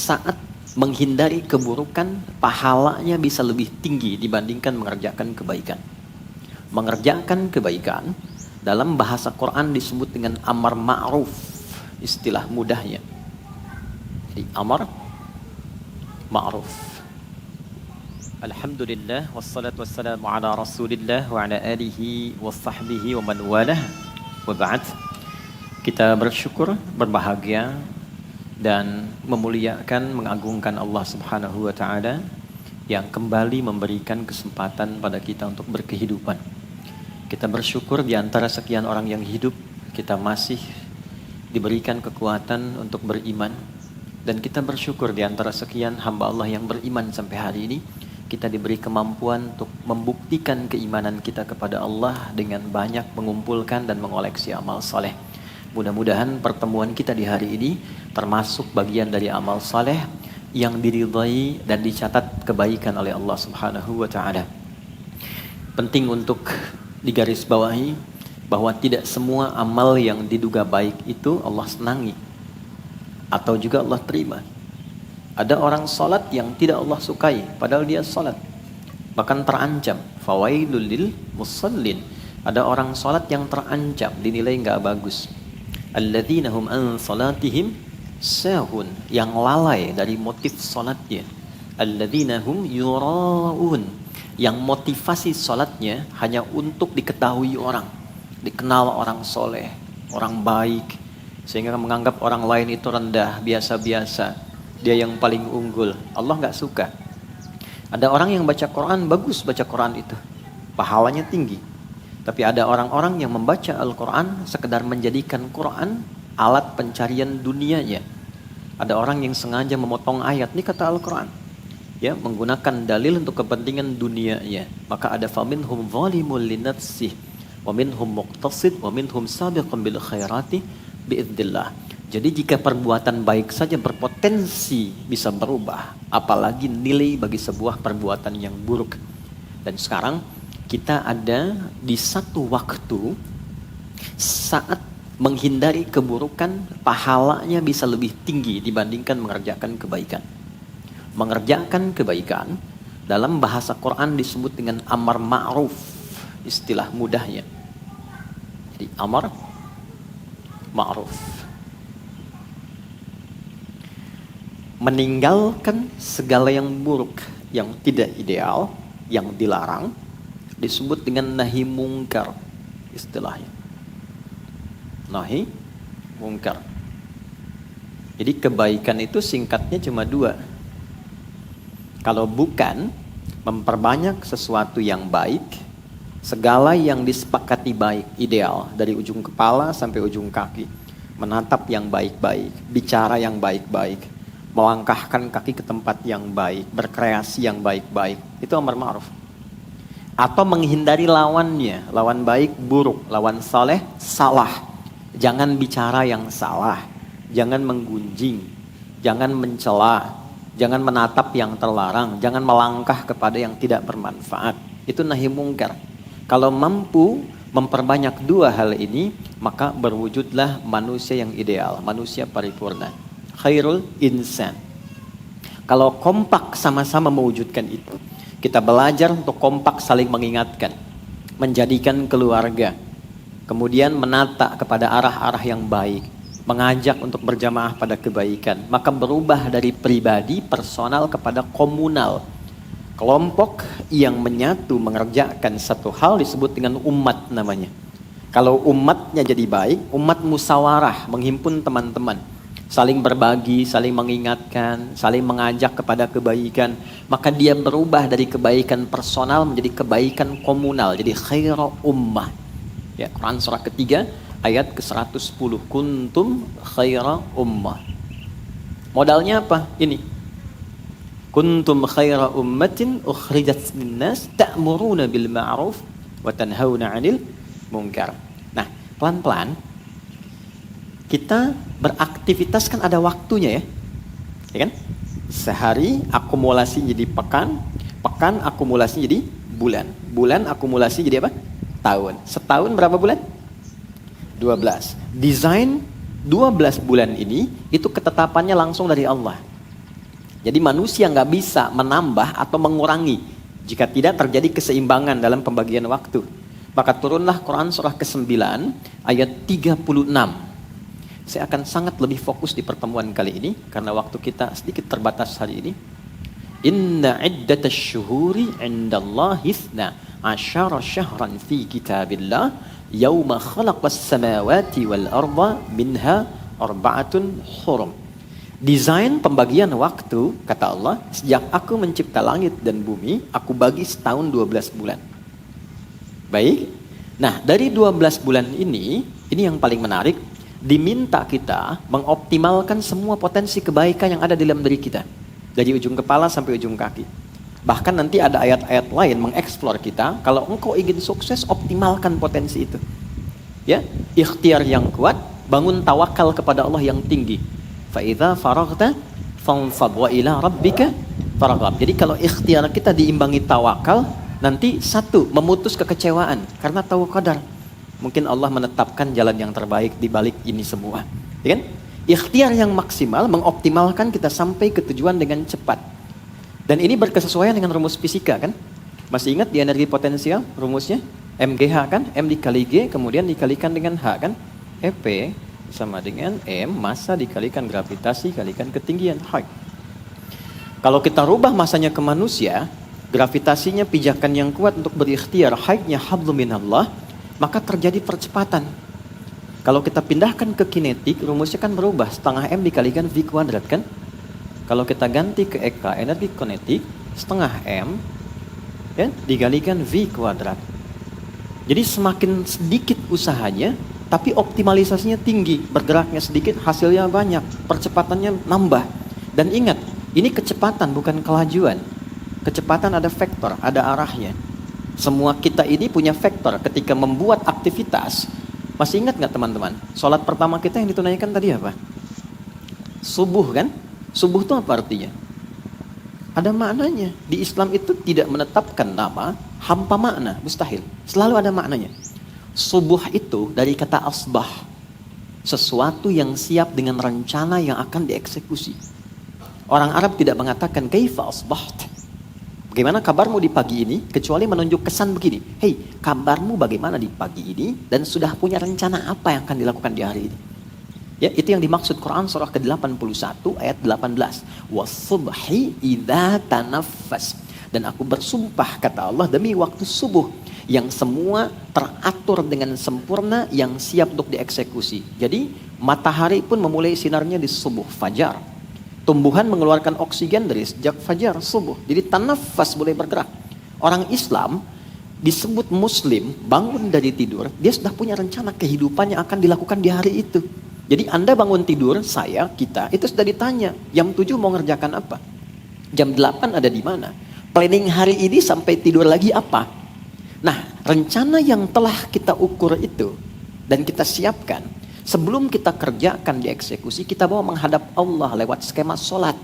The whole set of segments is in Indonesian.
saat menghindari keburukan, pahalanya bisa lebih tinggi dibandingkan mengerjakan kebaikan. Mengerjakan kebaikan dalam bahasa Quran disebut dengan amar ma'ruf, istilah mudahnya. Jadi amar ma'ruf. Alhamdulillah wassalatu wassalamu ala Rasulillah wa ala alihi wa sahbihi wa man walah. Wa ba'd. Kita bersyukur, berbahagia dan memuliakan, mengagungkan Allah Subhanahu wa taala yang kembali memberikan kesempatan pada kita untuk berkehidupan. Kita bersyukur di antara sekian orang yang hidup, kita masih diberikan kekuatan untuk beriman, dan kita bersyukur di antara sekian hamba Allah yang beriman sampai hari ini, kita diberi kemampuan untuk membuktikan keimanan kita kepada Allah dengan banyak mengumpulkan dan mengoleksi amal saleh. Mudah-mudahan pertemuan kita di hari ini termasuk bagian dari amal saleh yang diridhai dan dicatat kebaikan oleh Allah Subhanahu wa taala. Penting untuk digarisbawahi bahwa tidak semua amal yang diduga baik itu Allah senangi atau juga Allah terima. Ada orang salat yang tidak Allah sukai padahal dia salat, bahkan terancam fawailul lil musallin. Ada orang salat yang terancam dinilai enggak bagus. Alladzina hum an salatihim sahun, yang lalai dari motif salatnya. Alladzina hum yuraun, yang motivasi salatnya hanya untuk diketahui orang, dikenal orang soleh, orang baik, sehingga menganggap orang lain itu rendah, biasa-biasa. Dia yang paling unggul. Allah nggak suka. Ada orang yang baca Quran, bagus baca Quran itu, pahalanya tinggi. Tapi ada orang-orang yang membaca Al-Quran sekedar menjadikan Quran alat pencarian dunianya. Ada orang yang sengaja memotong ayat, ini kata Al-Quran, ya, menggunakan dalil untuk kepentingan dunianya. Maka ada faminhum zalimul linafsih, wa minhum muqtasid, wa minhum sabiqun bil khairati biidznillah. Jadi jika perbuatan baik saja berpotensi bisa berubah, apalagi nilai bagi sebuah perbuatan yang buruk. Dan sekarang kita ada di satu waktu saat menghindari keburukan, pahalanya bisa lebih tinggi dibandingkan mengerjakan kebaikan. Mengerjakan kebaikan dalam bahasa Quran disebut dengan amar ma'ruf, istilah mudahnya. Jadi amar ma'ruf, meninggalkan segala yang buruk, yang tidak ideal, yang dilarang, disebut dengan nahi mungkar, istilahnya. Nahi mungkar. Jadi kebaikan itu singkatnya cuma dua. Kalau bukan memperbanyak sesuatu yang baik, segala yang disepakati baik, ideal, dari ujung kepala sampai ujung kaki, menatap yang baik-baik, bicara yang baik-baik, melangkahkan kaki ke tempat yang baik, berkreasi yang baik-baik, itu amar ma'ruf. Atau menghindari lawannya, lawan baik buruk, lawan saleh salah. Jangan bicara yang salah, jangan menggunjing, jangan mencela, jangan menatap yang terlarang, jangan melangkah kepada yang tidak bermanfaat. Itu nahi mungkar. Kalau mampu memperbanyak dua hal ini, maka berwujudlah manusia yang ideal, manusia paripurna, khairul insan. Kalau kompak sama-sama mewujudkan itu, kita belajar untuk kompak saling mengingatkan, menjadikan keluarga, kemudian menata kepada arah-arah yang baik, mengajak untuk berjamaah pada kebaikan, maka berubah dari pribadi, personal kepada komunal. Kelompok yang menyatu mengerjakan satu hal disebut dengan umat namanya. Kalau umatnya jadi baik, umat musyawarah, menghimpun teman-teman, saling berbagi, saling mengingatkan, saling mengajak kepada kebaikan, maka dia berubah dari kebaikan personal menjadi kebaikan komunal, jadi khairu ummah. Ya, Quran surah ketiga ayat ke-110, kuntum khaira ummah. Modalnya apa? Ini, kuntum khaira ummatin ukhrijat linnas ta'muruna bil ma'ruf wa tanhauna 'anil munkar. Nah, pelan-pelan kita beraktivitas kan ada waktunya, ya kan? Sehari akumulasi jadi pekan, pekan akumulasi jadi bulan, bulan akumulasi jadi apa? Tahun. Setahun berapa bulan? 12. Desain 12 bulan ini itu ketetapannya langsung dari Allah. Jadi manusia nggak bisa menambah atau mengurangi jika tidak terjadi keseimbangan dalam pembagian waktu. Maka turunlah Quran surah ke-9 ayat 36. Saya akan sangat lebih fokus di pertemuan kali ini karena waktu kita sedikit terbatas hari ini. Inna iddatasy syuhuri 'indallahi 12 syahran fi kitabillah yauma khalaqas samawati wal arda minha arba'atun hurum. Desain pembagian waktu, kata Allah, sejak aku mencipta langit dan bumi, aku bagi setahun 12 bulan. Baik. Nah, dari 12 bulan ini yang paling menarik, diminta kita mengoptimalkan semua potensi kebaikan yang ada di dalam diri kita. Dari ujung kepala sampai ujung kaki. Bahkan nanti ada ayat-ayat lain mengeksplor kita, kalau engkau ingin sukses, optimalkan potensi itu. Ya, ikhtiar yang kuat, bangun tawakal kepada Allah yang tinggi. Fa'idha faraghta fanfad wa ila rabbika farghab. Jadi kalau ikhtiar kita diimbangi tawakal, nanti satu, memutus kekecewaan karena tahu qadar. Mungkin Allah menetapkan jalan yang terbaik di balik ini semua. Ya kan? Ikhtiar yang maksimal mengoptimalkan kita sampai ke tujuan dengan cepat. Dan ini berkesesuaian dengan rumus fisika kan? Masih ingat di energi potensial rumusnya? MGH kan? M dikali G kemudian dikalikan dengan H kan? EP sama dengan M, massa dikalikan gravitasi kalikan ketinggian height. Kalau kita rubah massanya ke manusia, gravitasinya pijakan yang kuat untuk berikhtiar, height-nya hablum minallah, maka terjadi percepatan. Kalau kita pindahkan ke kinetik, rumusnya kan berubah, setengah M dikalikan V kuadrat kan? Kalau kita ganti ke EK, energi kinetik, setengah M ya, dikalikan V kuadrat. Jadi semakin sedikit usahanya, tapi optimalisasinya tinggi, bergeraknya sedikit, hasilnya banyak, percepatannya nambah. Dan ingat, ini kecepatan bukan kelajuan. Kecepatan ada vektor, ada arahnya. Semua kita ini punya vektor ketika membuat aktivitas. Masih ingat nggak teman-teman? Sholat pertama kita yang ditunaikan tadi apa? Subuh kan? Subuh itu apa artinya? Ada maknanya. Di Islam itu tidak menetapkan nama, hampa makna, mustahil. Selalu ada maknanya. Subuh itu dari kata asbah, sesuatu yang siap dengan rencana yang akan dieksekusi. Orang Arab tidak mengatakan kaifa asbaht, bagaimana kabarmu di pagi ini, kecuali menunjuk kesan begini, hei kabarmu bagaimana di pagi ini, dan sudah punya rencana apa yang akan dilakukan di hari ini. Ya, itu yang dimaksud Quran surah ke-81 ayat 18. Wasubhi idza tanaffas. Dan aku bersumpah kata Allah demi waktu subuh yang semua teratur dengan sempurna, yang siap untuk dieksekusi. Jadi matahari pun memulai sinarnya di subuh, fajar. Tumbuhan mengeluarkan oksigen dari sejak fajar, subuh. Jadi tanafas, boleh bergerak. Orang Islam disebut muslim, bangun dari tidur, dia sudah punya rencana kehidupan yang akan dilakukan di hari itu. Jadi Anda bangun tidur, saya, kita, itu sudah ditanya, jam 7 mau ngerjakan apa? Jam 8 ada di mana? Planning hari ini sampai tidur lagi apa? Nah, rencana yang telah kita ukur itu dan kita siapkan, sebelum kita kerjakan dieksekusi, kita mau menghadap Allah lewat skema sholat.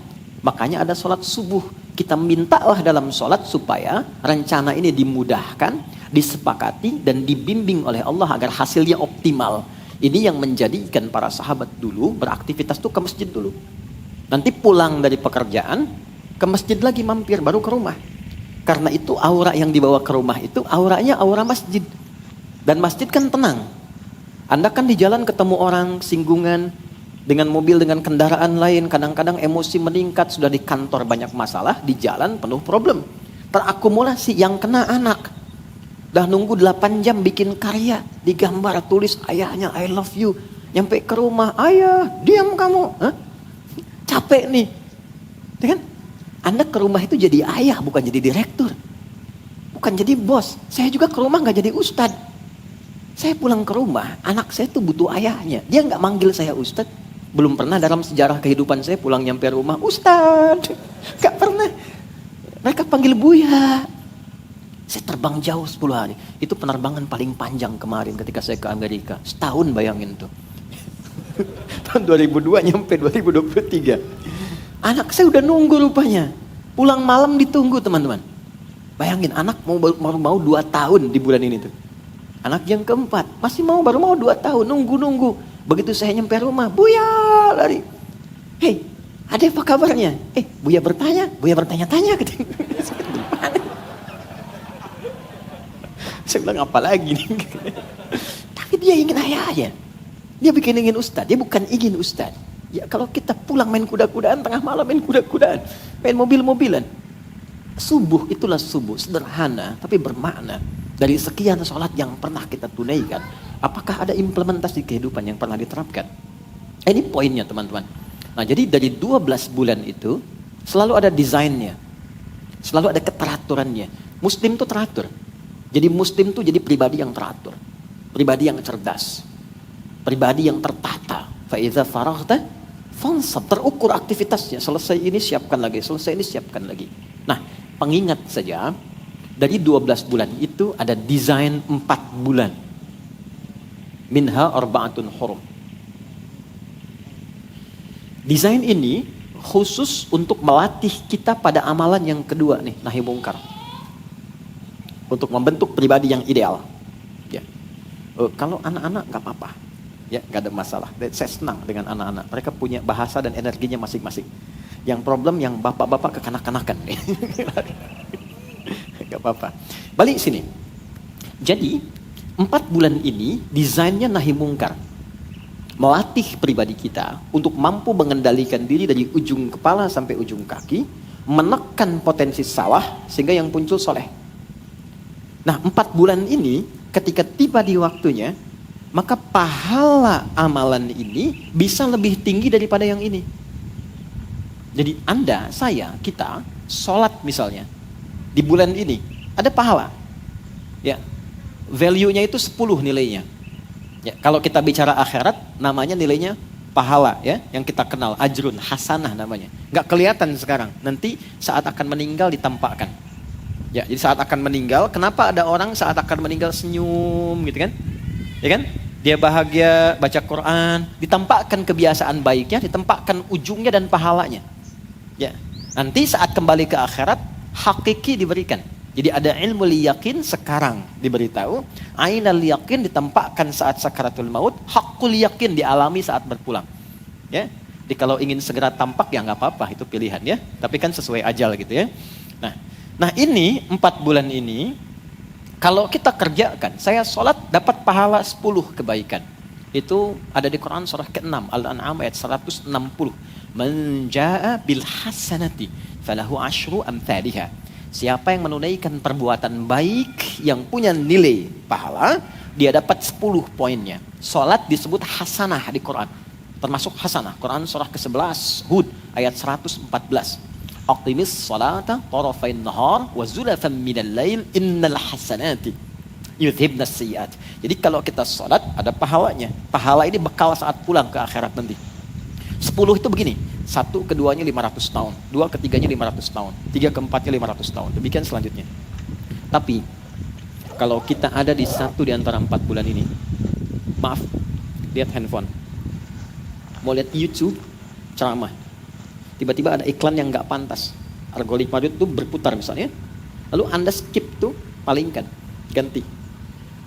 Makanya ada sholat subuh. Kita mintalah dalam sholat supaya rencana ini dimudahkan, disepakati, dan dibimbing oleh Allah agar hasilnya optimal. Ini yang menjadikan para sahabat dulu beraktivitas tuh ke masjid dulu. Nanti pulang dari pekerjaan, ke masjid lagi mampir, baru ke rumah. Karena itu aura yang dibawa ke rumah itu auranya aura masjid. Dan masjid kan tenang. Anda kan di jalan ketemu orang singgungan dengan mobil, dengan kendaraan lain. Kadang-kadang emosi meningkat, sudah di kantor banyak masalah, di jalan penuh problem. Terakumulasi, yang kena anak. Dah nunggu 8 jam bikin karya, digambar, tulis ayahnya I love you. Nyampe ke rumah, ayah diam kamu. Hah? Capek nih. Ya kan? Anda ke rumah itu jadi ayah, bukan jadi direktur. Bukan jadi bos. Saya juga ke rumah gak jadi ustadz. Saya pulang ke rumah, anak saya tuh butuh ayahnya. Dia gak manggil saya ustadz. Belum pernah dalam sejarah kehidupan saya pulang nyampe rumah, ustadz. Gak pernah. Mereka panggil Buya. Saya terbang jauh 10 hari. Itu penerbangan paling panjang kemarin ketika saya ke Amerika. Setahun bayangin tuh. Tahun 2002 nyampe 2023. Anak saya udah nunggu rupanya. Pulang malam ditunggu teman-teman. Bayangin anak mau 2 tahun di bulan ini tuh. Anak yang keempat masih baru mau 2 tahun, nunggu. Begitu saya nyampe rumah, Buya lari. Hei, Ada apa kabarnya? Buya bertanya-tanya gitu. Saya bilang apa lagi nih? Tapi dia ingin ayahnya. Dia bikin ingin ustad. Dia bukan ingin ustad. Ya kalau kita pulang main kuda-kudaan, tengah malam main kuda-kudaan, main mobil-mobilan. Subuh itulah subuh, sederhana tapi bermakna. Dari sekian sholat yang pernah kita tunaikan, apakah ada implementasi kehidupan yang pernah diterapkan? Ini poinnya teman-teman. Nah jadi dari 12 bulan itu selalu ada desainnya, selalu ada keteraturannya. Muslim itu teratur. Jadi Muslim itu jadi pribadi yang teratur, pribadi yang cerdas, pribadi yang tertata. Faiza faraghta fansab, terukur aktivitasnya. Selesai ini siapkan lagi, selesai ini siapkan lagi. Nah, pengingat saja dari 12 bulan itu ada desain 4 bulan. Minha arba'atun hurum. Desain ini khusus untuk melatih kita pada amalan yang kedua nih, nahi mungkar. Untuk membentuk pribadi yang ideal. Ya. Kalau anak-anak nggak apa-apa, ya nggak ada masalah. Saya senang dengan anak-anak. Mereka punya bahasa dan energinya masing-masing. Yang problem yang bapak-bapak kekanak-kanakan. Nggak apa-apa. Balik sini. Jadi 4 bulan ini desainnya nahi mungkar. Melatih pribadi kita untuk mampu mengendalikan diri dari ujung kepala sampai ujung kaki, menekan potensi salah sehingga yang muncul soleh. Nah 4 bulan ini ketika tiba di waktunya, maka pahala amalan ini bisa lebih tinggi daripada yang ini. Jadi Anda, saya, kita sholat misalnya di bulan ini ada pahala. Ya, value-nya itu 10 nilainya. Ya, kalau kita bicara akhirat namanya nilainya pahala ya, yang kita kenal ajrun, hasanah namanya. Nggak kelihatan sekarang, nanti saat akan meninggal ditampakkan. Ya, jadi saat akan meninggal, kenapa ada orang saat akan meninggal senyum gitu kan? Ya kan? Dia bahagia, baca Quran, ditampakkan kebiasaan baiknya, ditampakkan ujungnya dan pahalanya. Ya. Nanti saat kembali ke akhirat, hakiki diberikan. Jadi ada ilmu yakin sekarang diberitahu, ainal yakin ditampakkan saat sakaratul maut, hakul yakin dialami saat berpulang. Ya. Jadi kalau ingin segera tampak ya nggak apa-apa, itu pilihan ya. Tapi kan sesuai ajal gitu ya. Nah ini 4 bulan ini kalau kita kerjakan, saya sholat dapat pahala 10 kebaikan. Itu ada di Quran surah ke-6 Al-An'am ayat 160. Man jaa bil hasanati falahu asyru amthaliha. Siapa yang menunaikan perbuatan baik yang punya nilai pahala, dia dapat 10 poinnya. Sholat disebut hasanah di Quran. Termasuk hasanah. Quran surah ke-11 Hud ayat 114. Aqimis salata tarafain nahar wa zulafan minal lail innal hasanati yudhibnas sayyiat. Jadi kalau kita salat ada pahalanya. Pahala ini bekal saat pulang ke akhirat nanti. 10 itu begini. 1 keduanya 500 tahun, 2 ketiganya 500 tahun, 3 keempatnya 500 tahun. Demikian selanjutnya. Tapi kalau kita ada di satu di antara 4 bulan ini, maaf, lihat handphone. Mau lihat YouTube ceramah. Tiba-tiba ada iklan yang nggak pantas. Algoritma itu berputar misalnya. Lalu Anda skip tuh, palingkan, ganti.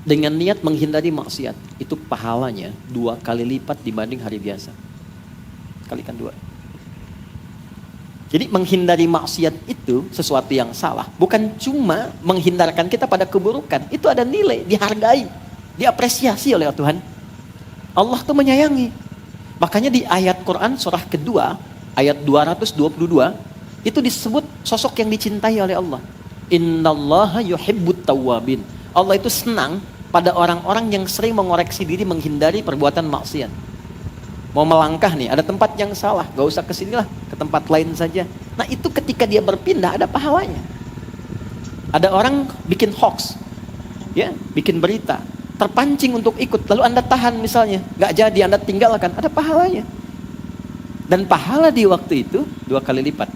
Dengan niat menghindari maksiat. Itu pahalanya 2 kali lipat dibanding hari biasa. Kalikan 2. Jadi menghindari maksiat itu sesuatu yang salah. Bukan cuma menghindarkan kita pada keburukan. Itu ada nilai, dihargai, diapresiasi oleh Tuhan. Allah tuh menyayangi. Makanya di ayat Quran surah kedua, ayat 222, itu disebut sosok yang dicintai oleh Allah. Innallaha yuhibbut tawwabin. Allah itu senang pada orang-orang yang sering mengoreksi diri menghindari perbuatan maksiat. Mau melangkah nih, ada tempat yang salah, gak usah kesinilah, ke tempat lain saja. Nah itu ketika dia berpindah ada pahalanya. Ada orang bikin hoax, ya, bikin berita, terpancing untuk ikut, lalu Anda tahan misalnya, gak jadi, Anda tinggalkan, ada pahalanya. Dan pahala di waktu itu 2 kali lipat.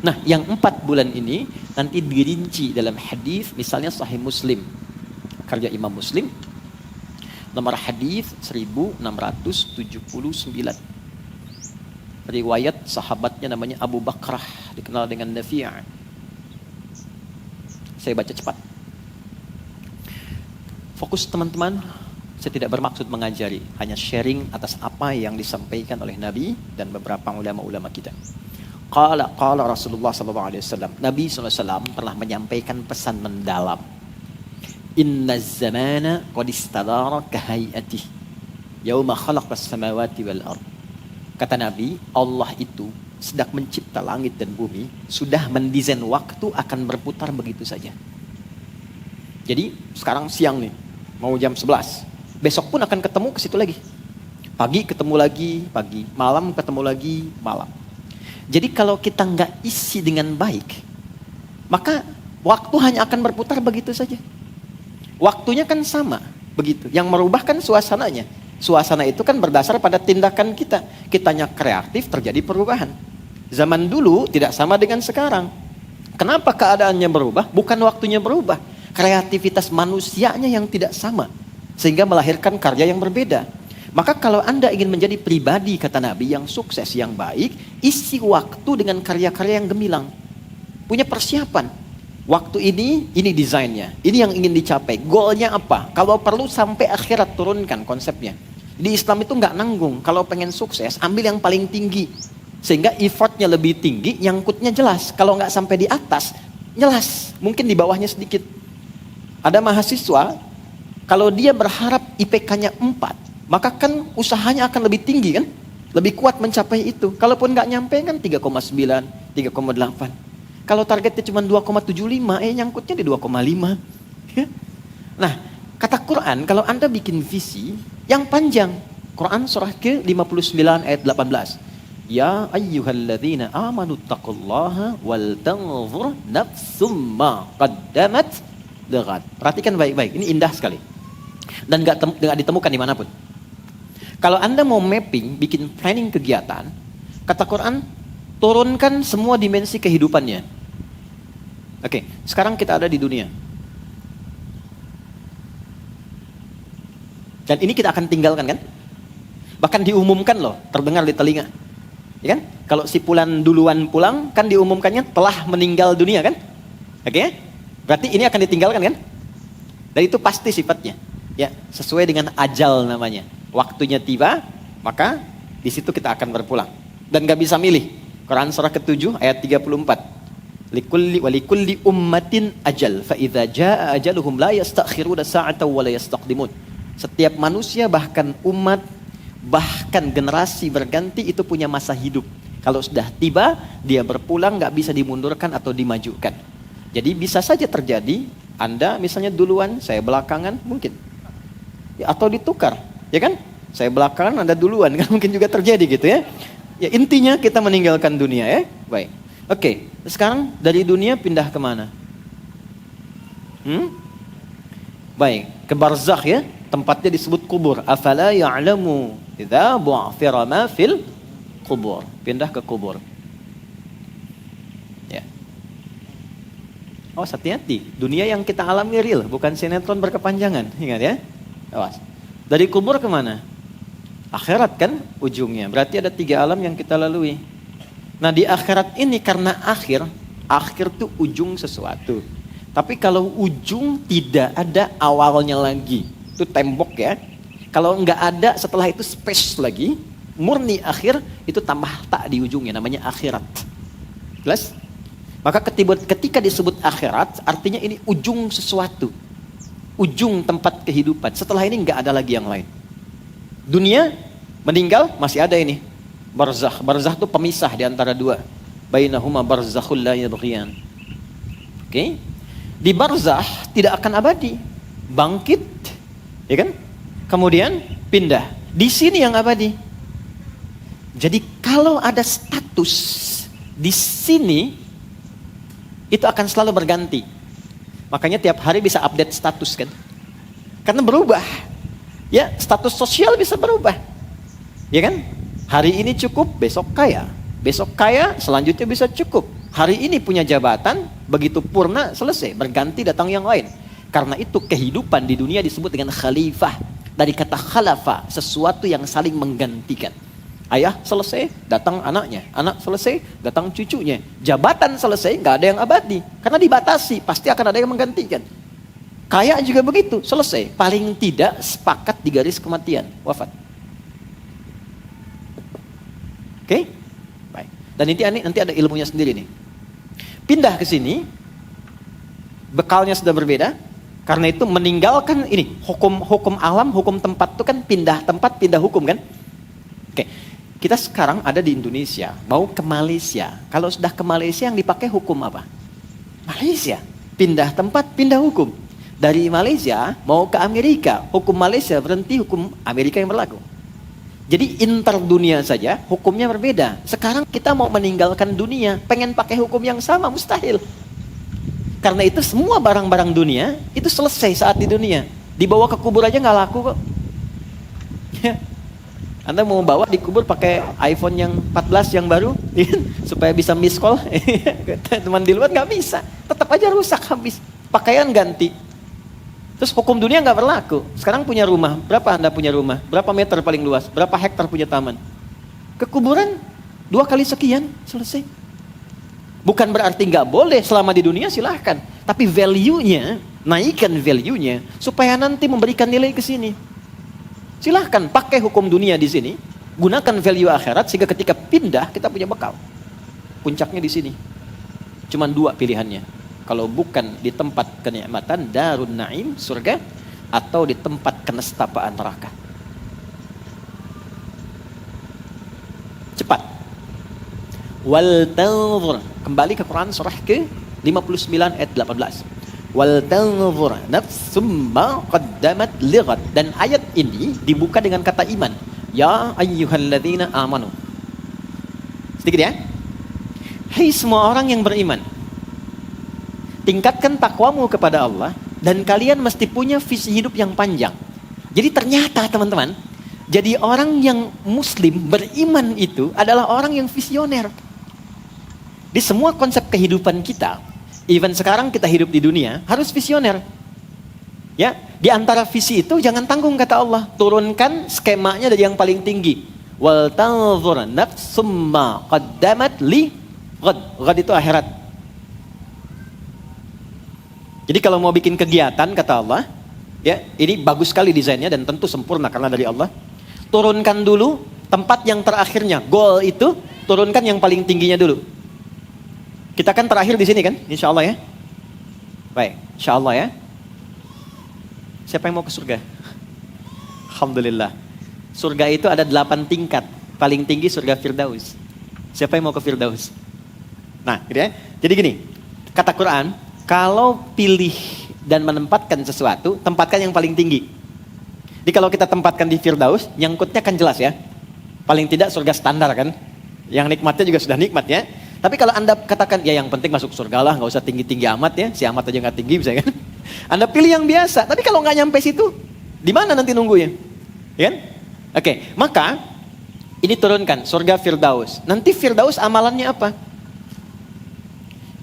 Nah, yang 4 bulan ini nanti dirinci dalam hadis, misalnya Sahih Muslim, karya Imam Muslim, nomor hadis 1679. Riwayat sahabatnya namanya Abu Bakrah, dikenal dengan Nafi'. Saya baca cepat. Fokus teman-teman, Saya tidak bermaksud mengajari, hanya sharing atas apa yang disampaikan oleh Nabi dan beberapa ulama-ulama kita. Qala Rasulullah sallallahu alaihi wasallam. Nabi sallallahu alaihi wasallam pernah menyampaikan pesan mendalam. Inna zamana qad istadara ka hayatihi yauma khalaqas samawati wal ard. Kata Nabi, Allah itu sedang mencipta langit dan bumi, sudah mendesain waktu akan berputar begitu saja. Jadi sekarang siang nih, mau jam 11. Besok pun akan ketemu ke situ lagi. Pagi ketemu lagi, pagi. Malam ketemu lagi, malam. Jadi kalau kita nggak isi dengan baik, maka waktu hanya akan berputar begitu saja. Waktunya kan sama, begitu. Yang merubah kan suasananya. Suasana itu kan berdasar pada tindakan kita. Kitanya kreatif, terjadi perubahan. Zaman dulu tidak sama dengan sekarang. Kenapa keadaannya berubah? Bukan waktunya berubah. Kreativitas manusianya yang tidak sama. Sehingga melahirkan karya yang berbeda. Maka kalau Anda ingin menjadi pribadi, kata Nabi, yang sukses, yang baik, isi waktu dengan karya-karya yang gemilang. Punya persiapan. Waktu ini desainnya. Ini yang ingin dicapai. Goalnya apa? Kalau perlu sampai akhirat turunkan konsepnya. Di Islam itu nggak nanggung. Kalau pengen sukses, ambil yang paling tinggi. Sehingga effortnya lebih tinggi, nyangkutnya jelas. Kalau nggak sampai di atas, jelas. Mungkin di bawahnya sedikit. Ada mahasiswa, kalau dia berharap IPK-nya 4, maka kan usahanya akan lebih tinggi kan? Lebih kuat mencapai itu. Kalaupun nggak nyampe kan 3,9, 3,8. Kalau targetnya cuma 2,75, nyangkutnya di 2,5. Ya. Nah, kata Quran, kalau Anda bikin visi yang panjang. Quran surah ke-59 ayat 18. Ya ayyuhalladzina amanu taqullaha wal tanzur nafsum ma qaddamat lighad. Perhatikan baik-baik, ini indah sekali. Dan gak ditemukan dimanapun. Kalau Anda mau mapping, bikin planning kegiatan, kata Quran, turunkan semua dimensi kehidupannya. Oke, sekarang kita ada di dunia. Dan ini kita akan tinggalkan kan? Bahkan diumumkan loh, terdengar di telinga. Ya kan? Kalau si Fulan duluan pulang, kan diumumkannya telah meninggal dunia kan? Oke? Berarti ini akan ditinggalkan kan? Dan itu pasti sifatnya. Ya, sesuai dengan ajal namanya. Waktunya tiba, maka di situ kita akan berpulang. Dan gak bisa milih. Quran surah ke-7 ayat 34. Walikulli ummatin ajal fa idza jaa ajaluhum la yastakhiruna sa'atan wa la yastaqdimun. Setiap manusia, bahkan umat, bahkan generasi berganti itu punya masa hidup. Kalau sudah tiba, dia berpulang, gak bisa dimundurkan atau dimajukan. Jadi bisa saja terjadi, Anda misalnya duluan, saya belakangan, mungkin. Ya, atau ditukar, ya kan? Saya belakangan, Anda duluan, kan mungkin juga terjadi gitu ya. Ya intinya kita meninggalkan dunia ya. Baik. Oke, sekarang dari dunia pindah kemana? Baik, ke barzakh ya. Tempatnya disebut kubur. Afala ya'lamu idza bu'thira ma fil kubur. Pindah ke kubur. Ya. Oh, hati-hati. Dunia yang kita alami real, bukan sinetron berkepanjangan. Ingat ya. Awas. Dari kubur kemana? Akhirat kan ujungnya. Berarti ada 3 alam yang kita lalui. Nah di akhirat ini karena akhir tuh ujung sesuatu. Tapi kalau ujung tidak ada awalnya lagi. Itu tembok ya. Kalau nggak ada setelah itu space lagi, murni akhir, itu tambah tak di ujungnya, namanya akhirat. Jelas? Maka ketika disebut akhirat, artinya ini ujung sesuatu. Ujung tempat kehidupan. Setelah ini nggak ada lagi yang lain. Dunia, meninggal, masih ada ini. Barzakh. Barzakh itu pemisah di antara dua. Bainahuma barzakhul la yabghiyan. Oke? Di barzakh tidak akan abadi. Bangkit, ya kan? Kemudian pindah. Di sini yang abadi. Jadi kalau ada status di sini, itu akan selalu berganti. Makanya tiap hari bisa update status kan? Karena berubah. Ya, status sosial bisa berubah. Ya kan? Hari ini cukup, besok kaya. Besok kaya, selanjutnya bisa cukup. Hari ini punya jabatan, begitu purna, selesai. Berganti datang yang lain. Karena itu kehidupan di dunia disebut dengan khalifah. Dari kata khalafa, sesuatu yang saling menggantikan. Ayah selesai, datang anaknya. Anak selesai, datang cucunya. Jabatan selesai, gak ada yang abadi. Karena dibatasi, pasti akan ada yang menggantikan. Kaya juga begitu, selesai. Paling tidak sepakat di garis kematian, wafat. Oke? Baik. Dan nanti ada ilmunya sendiri nih. Pindah ke sini, bekalnya sudah berbeda. Karena itu meninggalkan ini, hukum alam, hukum tempat itu kan pindah tempat, pindah hukum kan? Oke. Kita sekarang ada di Indonesia, mau ke Malaysia. Kalau sudah ke Malaysia yang dipakai hukum apa? Malaysia. Pindah tempat, pindah hukum. Dari Malaysia mau ke Amerika, hukum Malaysia berhenti, hukum Amerika yang berlaku. Jadi interdunia saja hukumnya berbeda. Sekarang kita mau meninggalkan dunia, pengen pakai hukum yang sama, mustahil. Karena itu semua barang-barang dunia itu selesai saat di dunia. Dibawa ke kubur aja nggak laku kok. Anda mau bawa di kubur pakai iPhone yang 14 yang baru supaya bisa miss call. Teman di luar nggak bisa, tetap aja rusak habis. Pakaian ganti. Terus hukum dunia nggak berlaku. Sekarang punya rumah, berapa Anda punya rumah? Berapa meter paling luas? Berapa hektar punya taman? Ke kuburan 2 kali sekian, selesai. Bukan berarti nggak boleh selama di dunia, silahkan. Tapi value-nya, naikkan value-nya supaya nanti memberikan nilai ke sini. Silahkan pakai hukum dunia di sini, gunakan value akhirat sehingga ketika pindah kita punya bekal. Puncaknya di sini. Cuman 2 pilihannya. Kalau bukan di tempat kenikmatan darun naim, surga, atau di tempat kenestapaan neraka. Cepat. Wal tanzur, kembali ke Quran surah ke 59 ayat 18. Wal tanzur nafsum ma qaddamat lighad, dan ayat ini dibuka dengan kata iman. Ya ayyuhalladzina amanu. Sedikit ya. Hai semua orang yang beriman, tingkatkan takwamu kepada Allah dan kalian mesti punya visi hidup yang panjang. Jadi ternyata teman-teman, jadi orang yang muslim beriman itu adalah orang yang visioner. Di semua konsep kehidupan kita, even sekarang kita hidup di dunia, harus visioner. Ya, di antara visi itu jangan tanggung kata Allah, turunkan skemanya dari yang paling tinggi. Wal tanzur nafsum ma qaddamat li ghad. Ghad itu akhirat. Jadi kalau mau bikin kegiatan kata Allah, ya ini bagus sekali desainnya dan tentu sempurna karena dari Allah. Turunkan dulu tempat yang terakhirnya, goal itu turunkan yang paling tingginya dulu. Kita kan terakhir di sini kan, insya Allah ya. Baik, insya Allah ya. Siapa yang mau ke surga? Alhamdulillah. Surga itu ada 8 tingkat, paling tinggi surga Firdaus. Siapa yang mau ke Firdaus? Nah, gitu ya. Jadi gini, kata Quran, kalau pilih dan menempatkan sesuatu, tempatkan yang paling tinggi. Jadi kalau kita tempatkan di Firdaus, nyangkutnya kan jelas ya. Paling tidak surga standar kan. Yang nikmatnya juga sudah nikmat ya. Tapi kalau Anda katakan, ya yang penting masuk surga lah, nggak usah tinggi-tinggi amat ya. Si amat aja nggak tinggi bisa kan. Anda pilih yang biasa. Tapi kalau nggak nyampe situ, di mana nanti nunggunya? Ya kan? Oke, maka ini turunkan surga Firdaus. Nanti Firdaus amalannya apa?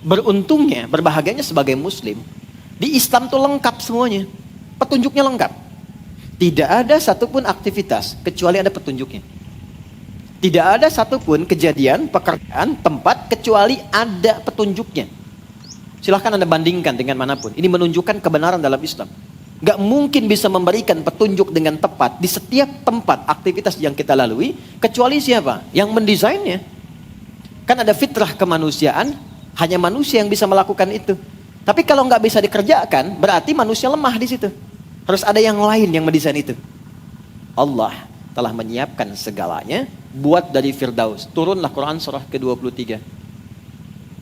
Beruntungnya, berbahagianya sebagai muslim, di Islam tuh lengkap semuanya, petunjuknya lengkap. Tidak ada satupun aktivitas kecuali ada petunjuknya. Tidak ada satupun kejadian, pekerjaan, tempat kecuali ada petunjuknya. Silahkan Anda bandingkan dengan manapun. Ini menunjukkan kebenaran dalam Islam. Gak mungkin bisa memberikan petunjuk dengan tepat di setiap tempat aktivitas yang kita lalui kecuali siapa? Yang mendesainnya. Kan ada fitrah kemanusiaan. Hanya manusia yang bisa melakukan itu. Tapi kalau nggak bisa dikerjakan, berarti manusia lemah di situ. Harus ada yang lain yang mendesain itu. Allah telah menyiapkan segalanya buat dari Firdaus. Turunlah Quran surah ke-23.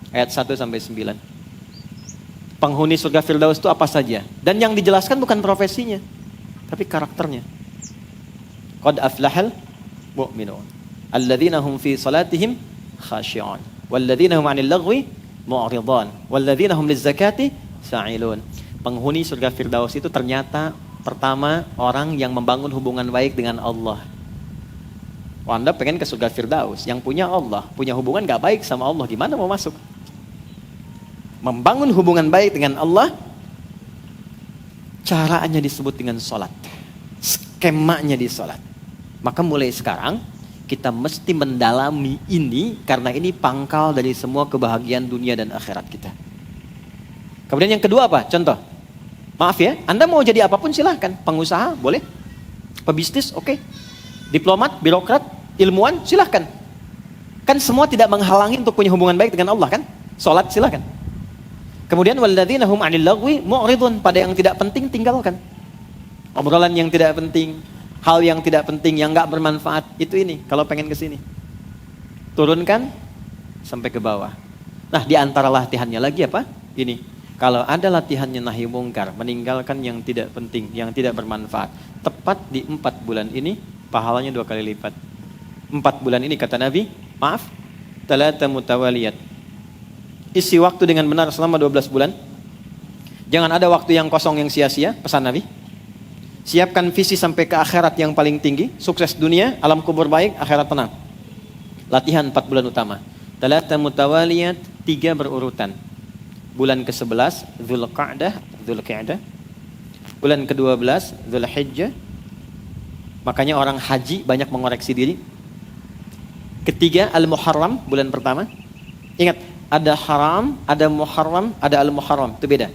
Ayat 1 sampai 9. Penghuni surga Firdaus itu apa saja? Dan yang dijelaskan bukan profesinya, tapi karakternya. Qad aflahal mu'minun alladzina hum fi salatihim khashi'un walladzina hum 'anil lagwi mu'ridhan walladzina hum lizzakati sa'ilun. Penghuni surga Firdaus itu ternyata pertama orang yang membangun hubungan baik dengan Allah. Anda pengen ke surga Firdaus, yang punya Allah, punya hubungan gak baik sama Allah, gimana mau masuk? Membangun hubungan baik dengan Allah, caranya disebut dengan sholat, skemanya di sholat. Maka mulai sekarang kita mesti mendalami ini, karena ini pangkal dari semua kebahagiaan dunia dan akhirat kita. Kemudian yang kedua apa? Contoh. Maaf ya, Anda mau jadi apapun silahkan. Pengusaha, boleh. Pebisnis, oke. Diplomat, birokrat, ilmuwan, silahkan. Kan semua tidak menghalangi untuk punya hubungan baik dengan Allah kan? Salat silahkan. Kemudian walladzina hum 'anil lagwi mu'ridun, pada yang tidak penting tinggalkan. Obrolan yang tidak penting, hal yang tidak penting, yang enggak bermanfaat, itu ini kalau pengen ke sini. Turunkan sampai ke bawah. Nah, di antara latihannya lagi apa? Ini. Kalau ada latihannya nahi mungkar, meninggalkan yang tidak penting, yang tidak bermanfaat, tepat di 4 bulan ini, pahalanya 2 kali lipat. 4 bulan ini kata Nabi, maaf, talata mutawaliyat. Isi waktu dengan benar selama 12 bulan. Jangan ada waktu yang kosong yang sia-sia, pesan Nabi. Siapkan visi sampai ke akhirat yang paling tinggi, sukses dunia, alam kubur baik, akhirat tenang. Latihan 4 bulan utama. Talata mutawaliyat, 3 berurutan. Bulan ke-11 Dzulqa'dah. Bulan ke-12 Dzulhijjah. Makanya orang haji banyak mengoreksi diri. Ketiga Al-Muharram, bulan pertama. Ingat, ada haram, ada muharram, ada al-muharram, itu beda.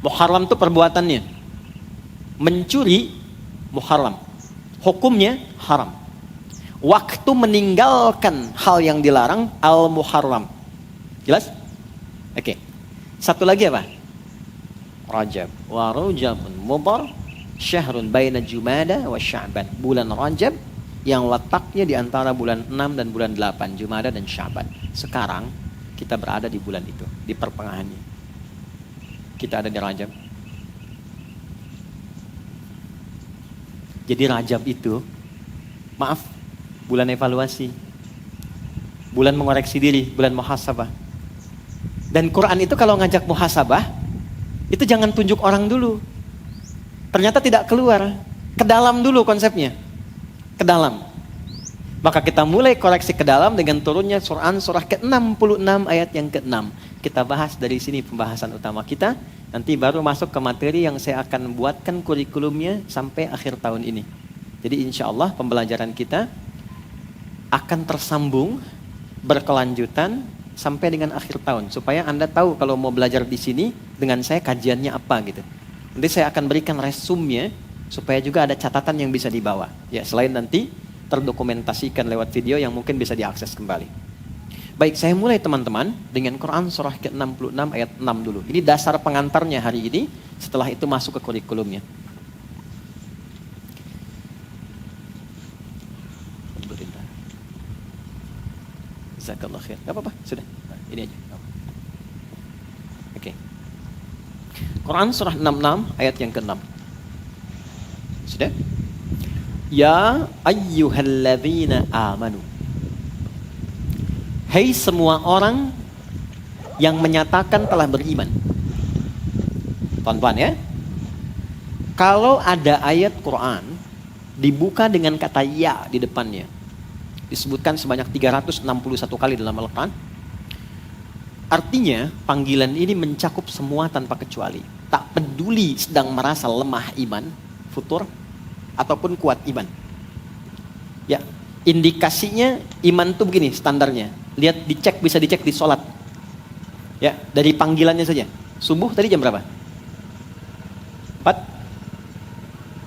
Muharram itu perbuatannya. Mencuri muharram. Hukumnya haram. Waktu meninggalkan hal yang dilarang al-muharram. Jelas? Oke. Satu lagi apa? Rajab. Wa Rajabun Mudhar syahrun baina Jumada wa Sya'ban. Bulan Rajab yang letaknya di antara bulan 6 dan bulan 8, Jumada dan Sya'ban. Sekarang kita berada di bulan itu, di pertengahannya. Kita ada di Rajab. Jadi Rajab itu, maaf, bulan evaluasi. Bulan mengoreksi diri, bulan muhasabah. Dan Quran itu kalau ngajak muhasabah, itu jangan tunjuk orang dulu. Ternyata tidak keluar. Ke dalam dulu konsepnya. Ke dalam. Maka kita mulai koreksi ke dalam dengan turunnya Quran surah ke-66 ayat yang ke-6. Kita bahas dari sini pembahasan utama kita. Nanti baru masuk ke materi yang saya akan buatkan kurikulumnya sampai akhir tahun ini. Jadi insya Allah pembelajaran kita akan tersambung, berkelanjutan, sampai dengan akhir tahun, supaya Anda tahu kalau mau belajar di sini dengan saya kajiannya apa gitu. Nanti saya akan berikan resumenya supaya juga ada catatan yang bisa dibawa. Ya, selain nanti terdokumentasikan lewat video yang mungkin bisa diakses kembali. Baik, saya mulai teman-teman dengan Quran surah ke-66 ayat 6 dulu. Ini dasar pengantarnya hari ini, setelah itu masuk ke kurikulumnya. Jazakallah khair. Gak apa-apa, sudah. Nah, ini aja. Oke. Quran surah 66 ayat yang ke-6. Sudah? Ya ayyuhalladzina amanu. Hai semua orang yang menyatakan telah beriman. Tuan-tuan ya. Kalau ada ayat Quran dibuka dengan kata ya di depannya, disebutkan sebanyak 361 kali dalam Al-Quran. Artinya panggilan ini mencakup semua tanpa kecuali. Tak peduli sedang merasa lemah iman, futur, ataupun kuat iman. Ya, indikasinya iman itu begini standarnya. Lihat, dicek, bisa dicek di sholat. Ya, dari panggilannya saja. Subuh tadi jam berapa?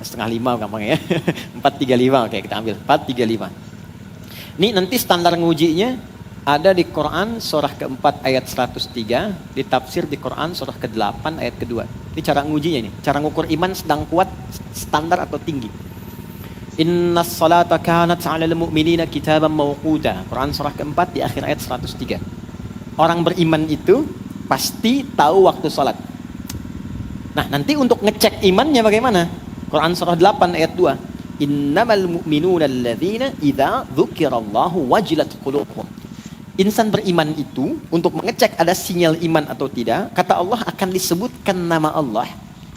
4:30 gampang ya. 4:35, oke kita ambil 4:35. Ini nanti standar ngujinya ada di Quran surah ke-4 ayat 103, ditafsir di Quran surah ke-8 ayat ke-2. Ini cara ngujinya ini, cara ngukur iman sedang kuat, standar atau tinggi. Innas salata kanat 'alal mu'minina kitaban mawquta. Quran surah ke-4 di akhir ayat 103. Orang beriman itu pasti tahu waktu salat. Nah, nanti untuk ngecek imannya bagaimana? Quran surah 8 ayat 2. Innamal mu'minuna alladzina idza dzukirallahu wajilat qulubuhum. Insan beriman itu untuk mengecek ada sinyal iman atau tidak, kata Allah akan disebutkan nama Allah.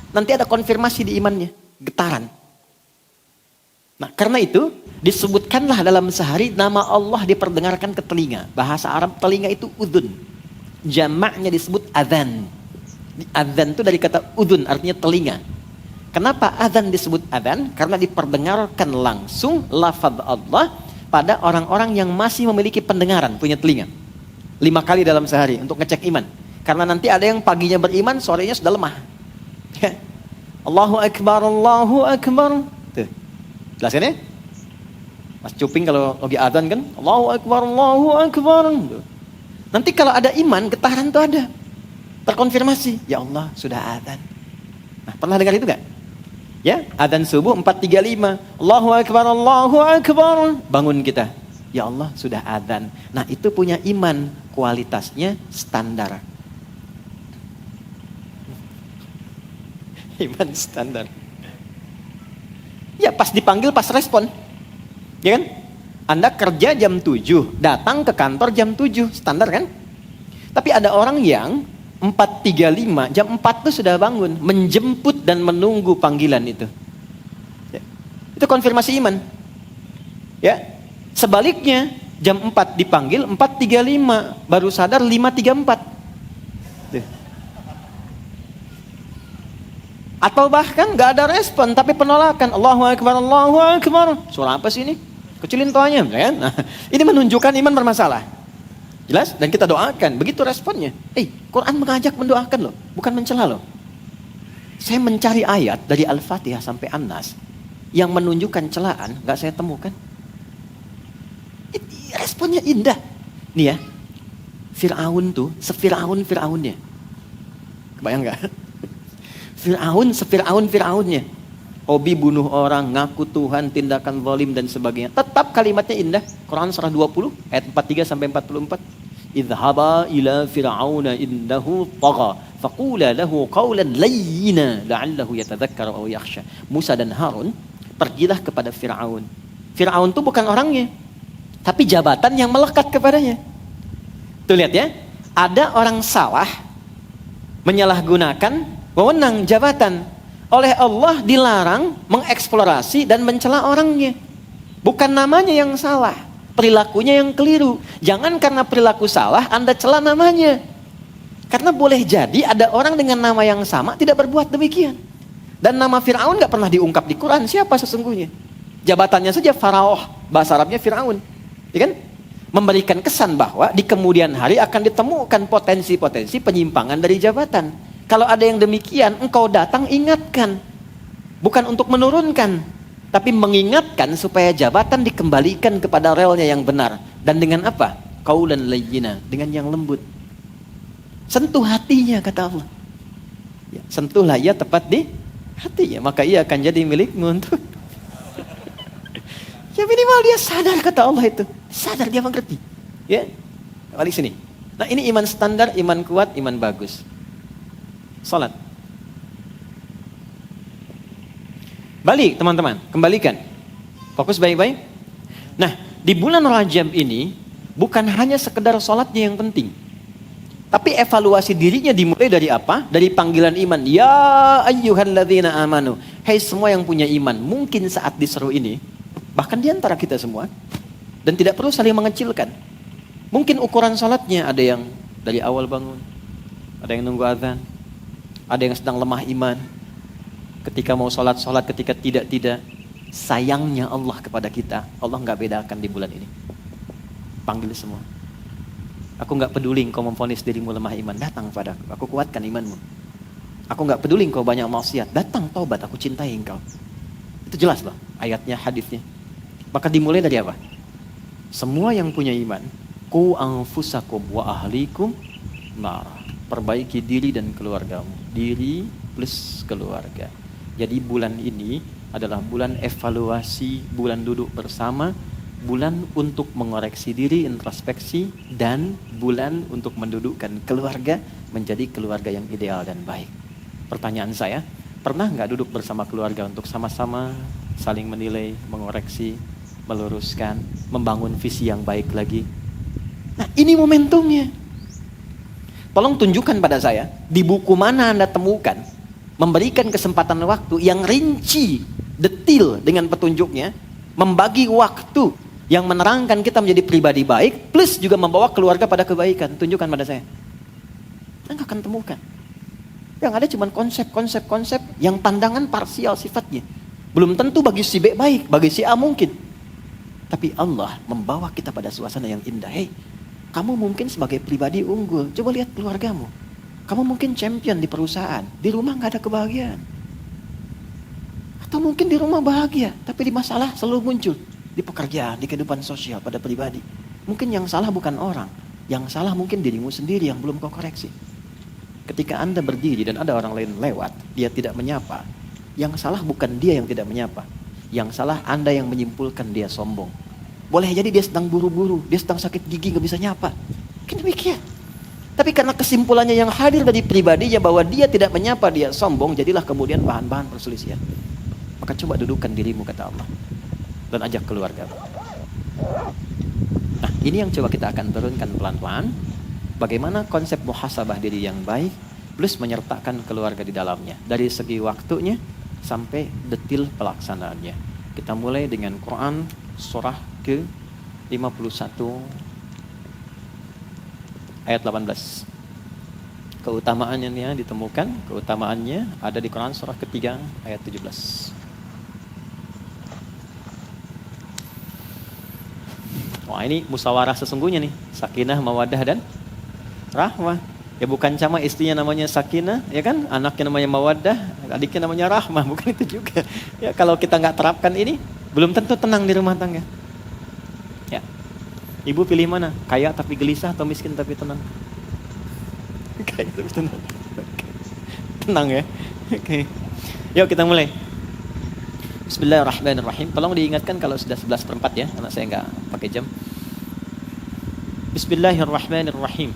Nanti ada konfirmasi di imannya, getaran. Nah, karena itu disebutkanlah dalam sehari nama Allah diperdengarkan ke telinga. Bahasa Arab telinga itu udhun. Jamaknya disebut adzan. Adzan itu dari kata udhun, artinya telinga. Kenapa adzan disebut adzan? Karena diperdengarkan langsung lafaz Allah pada orang-orang yang masih memiliki pendengaran, punya telinga. 5 kali dalam sehari untuk ngecek iman. Karena nanti ada yang paginya beriman, sorenya sudah lemah. Ya. Allahu Akbar, Allahu Akbar. Tuh. Jelas kan ya? Mas Cuping kalau lagi adzan kan, Allahu Akbar, Allahu Akbar. Tuh. Nanti kalau ada iman, getaran tuh ada. Terkonfirmasi, ya Allah sudah adzan. Nah, pernah dengar itu gak? Ya, adzan subuh 4.35. Allahu Akbar, Allahu Akbar. Bangun kita. Ya Allah sudah adzan. Nah, itu punya iman, kualitasnya standar. Iman standar. Ya, pas dipanggil, pas respon. Ya kan? Anda kerja jam 7, datang ke kantor jam 7, standar kan? Tapi ada orang yang 4.35, jam 4 itu sudah bangun, menjemput dan menunggu panggilan itu. Ya. Itu konfirmasi iman. Ya. Sebaliknya, jam 4 dipanggil, 4.35, baru sadar 5.34. Tuh. Atau bahkan gak ada respon, tapi penolakan. Allahu Akbar, Allahu Akbar. Suara apa sih ini? Kecilin toanya, kan? Nah, ini menunjukkan iman bermasalah. Jelas? Dan kita doakan. Begitu responnya. Quran mengajak mendoakan loh, bukan mencela loh. Saya mencari ayat dari Al-Fatihah sampai An-Nas yang menunjukkan celaan, gak saya temukan. Responnya indah. Nih ya, Fir'aun tuh, Fir'aunnya. Kebayang gak? Fir'aunnya. Hobi bunuh orang, ngaku Tuhan, tindakan zalim dan sebagainya. Tetap kalimatnya indah. Quran surah 20 ayat 43 sampai 44. Idhaba ila fir'auna innahu tagha faqula lahu qawlan layyina la'allahu yatadhakkaru aw yakhsha. Musa dan Harun pergilah kepada Fir'aun. Fir'aun itu bukan orangnya, tapi jabatan yang melekat kepadanya. Tuh lihat ya, ada orang salah menyalahgunakan wewenang jabatan. Oleh Allah dilarang mengeksplorasi dan mencela orangnya. Bukan namanya yang salah, perilakunya yang keliru. Jangan karena perilaku salah Anda cela namanya. Karena boleh jadi ada orang dengan nama yang sama tidak berbuat demikian. Dan nama Fir'aun gak pernah diungkap di Quran siapa sesungguhnya. Jabatannya saja Faraoh, bahasa Arabnya Fir'aun. Ya kan? Memberikan kesan bahwa di kemudian hari akan ditemukan potensi-potensi penyimpangan dari jabatan. Kalau ada yang demikian, engkau datang ingatkan. Bukan untuk menurunkan, tapi mengingatkan supaya jabatan dikembalikan kepada relnya yang benar. Dan dengan apa? Qaulan layyina, dengan yang lembut. Sentuh hatinya, kata Allah. Ya, sentuhlah ia tepat di hatinya, maka ia akan jadi milikmu untuk. Ya minimal dia sadar, kata Allah itu. Sadar, dia mengerti. Ya, balik sini. Nah ini iman standar, iman kuat, iman bagus. Salat. Balik teman-teman, kembalikan. Fokus baik-baik. Nah, di bulan Rajab ini bukan hanya sekedar salatnya yang penting. Tapi evaluasi dirinya dimulai dari apa? Dari panggilan iman. Ya ayyuhalladzina amanu. Hai semua yang punya iman. Mungkin saat diseru ini, bahkan di antara kita semua, dan tidak perlu saling mengecilkan. Mungkin ukuran salatnya ada yang dari awal bangun, ada yang nunggu azan, ada yang sedang lemah iman, ketika mau sholat, ketika tidak. Sayangnya Allah kepada kita, Allah gak bedakan di bulan ini. Panggil semua. Aku gak peduli engkau memvonis dirimu lemah iman, datang padaku, aku kuatkan imanmu. Aku gak peduli engkau banyak maksiat, datang taubat, aku cintai engkau. Itu jelas loh ayatnya, hadisnya. Maka dimulai dari apa? Semua yang punya iman, qu anfusakum wa ahlikum nar. Perbaiki diri dan keluargamu. Diri plus keluarga. Jadi bulan ini adalah bulan evaluasi, bulan duduk bersama, bulan untuk mengoreksi diri, introspeksi, dan bulan untuk mendudukkan keluarga menjadi keluarga yang ideal dan baik. Pertanyaan saya, pernah nggak duduk bersama keluarga untuk sama-sama saling menilai, mengoreksi, meluruskan, membangun visi yang baik lagi? Nah ini momentumnya. Tolong tunjukkan pada saya, di buku mana Anda temukan memberikan kesempatan waktu yang rinci, detil dengan petunjuknya, membagi waktu yang menerangkan kita menjadi pribadi baik, plus juga membawa keluarga pada kebaikan. Tunjukkan pada saya. Anda akan temukan. Yang ada cuma konsep yang pandangan parsial sifatnya. Belum tentu bagi si B baik, bagi si A mungkin. Tapi Allah membawa kita pada suasana yang indah. Hei, kamu mungkin sebagai pribadi unggul, coba lihat keluargamu. Kamu mungkin champion di perusahaan, di rumah nggak ada kebahagiaan. Atau mungkin di rumah bahagia, tapi di masalah selalu muncul. Di pekerjaan, di kehidupan sosial, pada pribadi. Mungkin yang salah bukan orang, yang salah mungkin dirimu sendiri yang belum kau koreksi. Ketika Anda berdiri dan ada orang lain lewat, dia tidak menyapa. Yang salah bukan dia yang tidak menyapa. Yang salah Anda yang menyimpulkan dia sombong. Boleh jadi dia sedang buru-buru, dia sedang sakit gigi gak bisa nyapa. Mungkin demikian. Tapi karena kesimpulannya yang hadir dari pribadinya bahwa dia tidak menyapa, dia sombong, jadilah kemudian bahan-bahan perselisihan. Maka coba dudukkan dirimu, kata Allah, dan ajak keluarga. Nah, ini yang coba kita akan turunkan pelan-pelan. Bagaimana konsep muhasabah diri yang baik plus menyertakan keluarga di dalamnya. Dari segi waktunya sampai detil pelaksanaannya. Kita mulai dengan Quran surah ke-51 ayat 18. Keutamaannya ditemukan, keutamaannya ada di Quran surah ketiga ayat 17. Wah, ini musyawarah sesungguhnya nih, sakinah, mawaddah dan rahmah. Ya bukan cuma istrinya namanya sakinah, ya kan? Anaknya namanya mawaddah, adiknya namanya rahmah, bukan itu juga. Ya kalau kita nggak terapkan ini, belum tentu tenang di rumah tangga. Ya, ibu pilih mana? Kaya tapi gelisah atau miskin tapi tenang? Kaya tapi tenang. Tenang ya. Oke. Yuk kita mulai. Bismillahirrahmanirrahim. Tolong diingatkan kalau sudah 11:04 ya, karena saya nggak pakai jam. Bismillahirrahmanirrahim.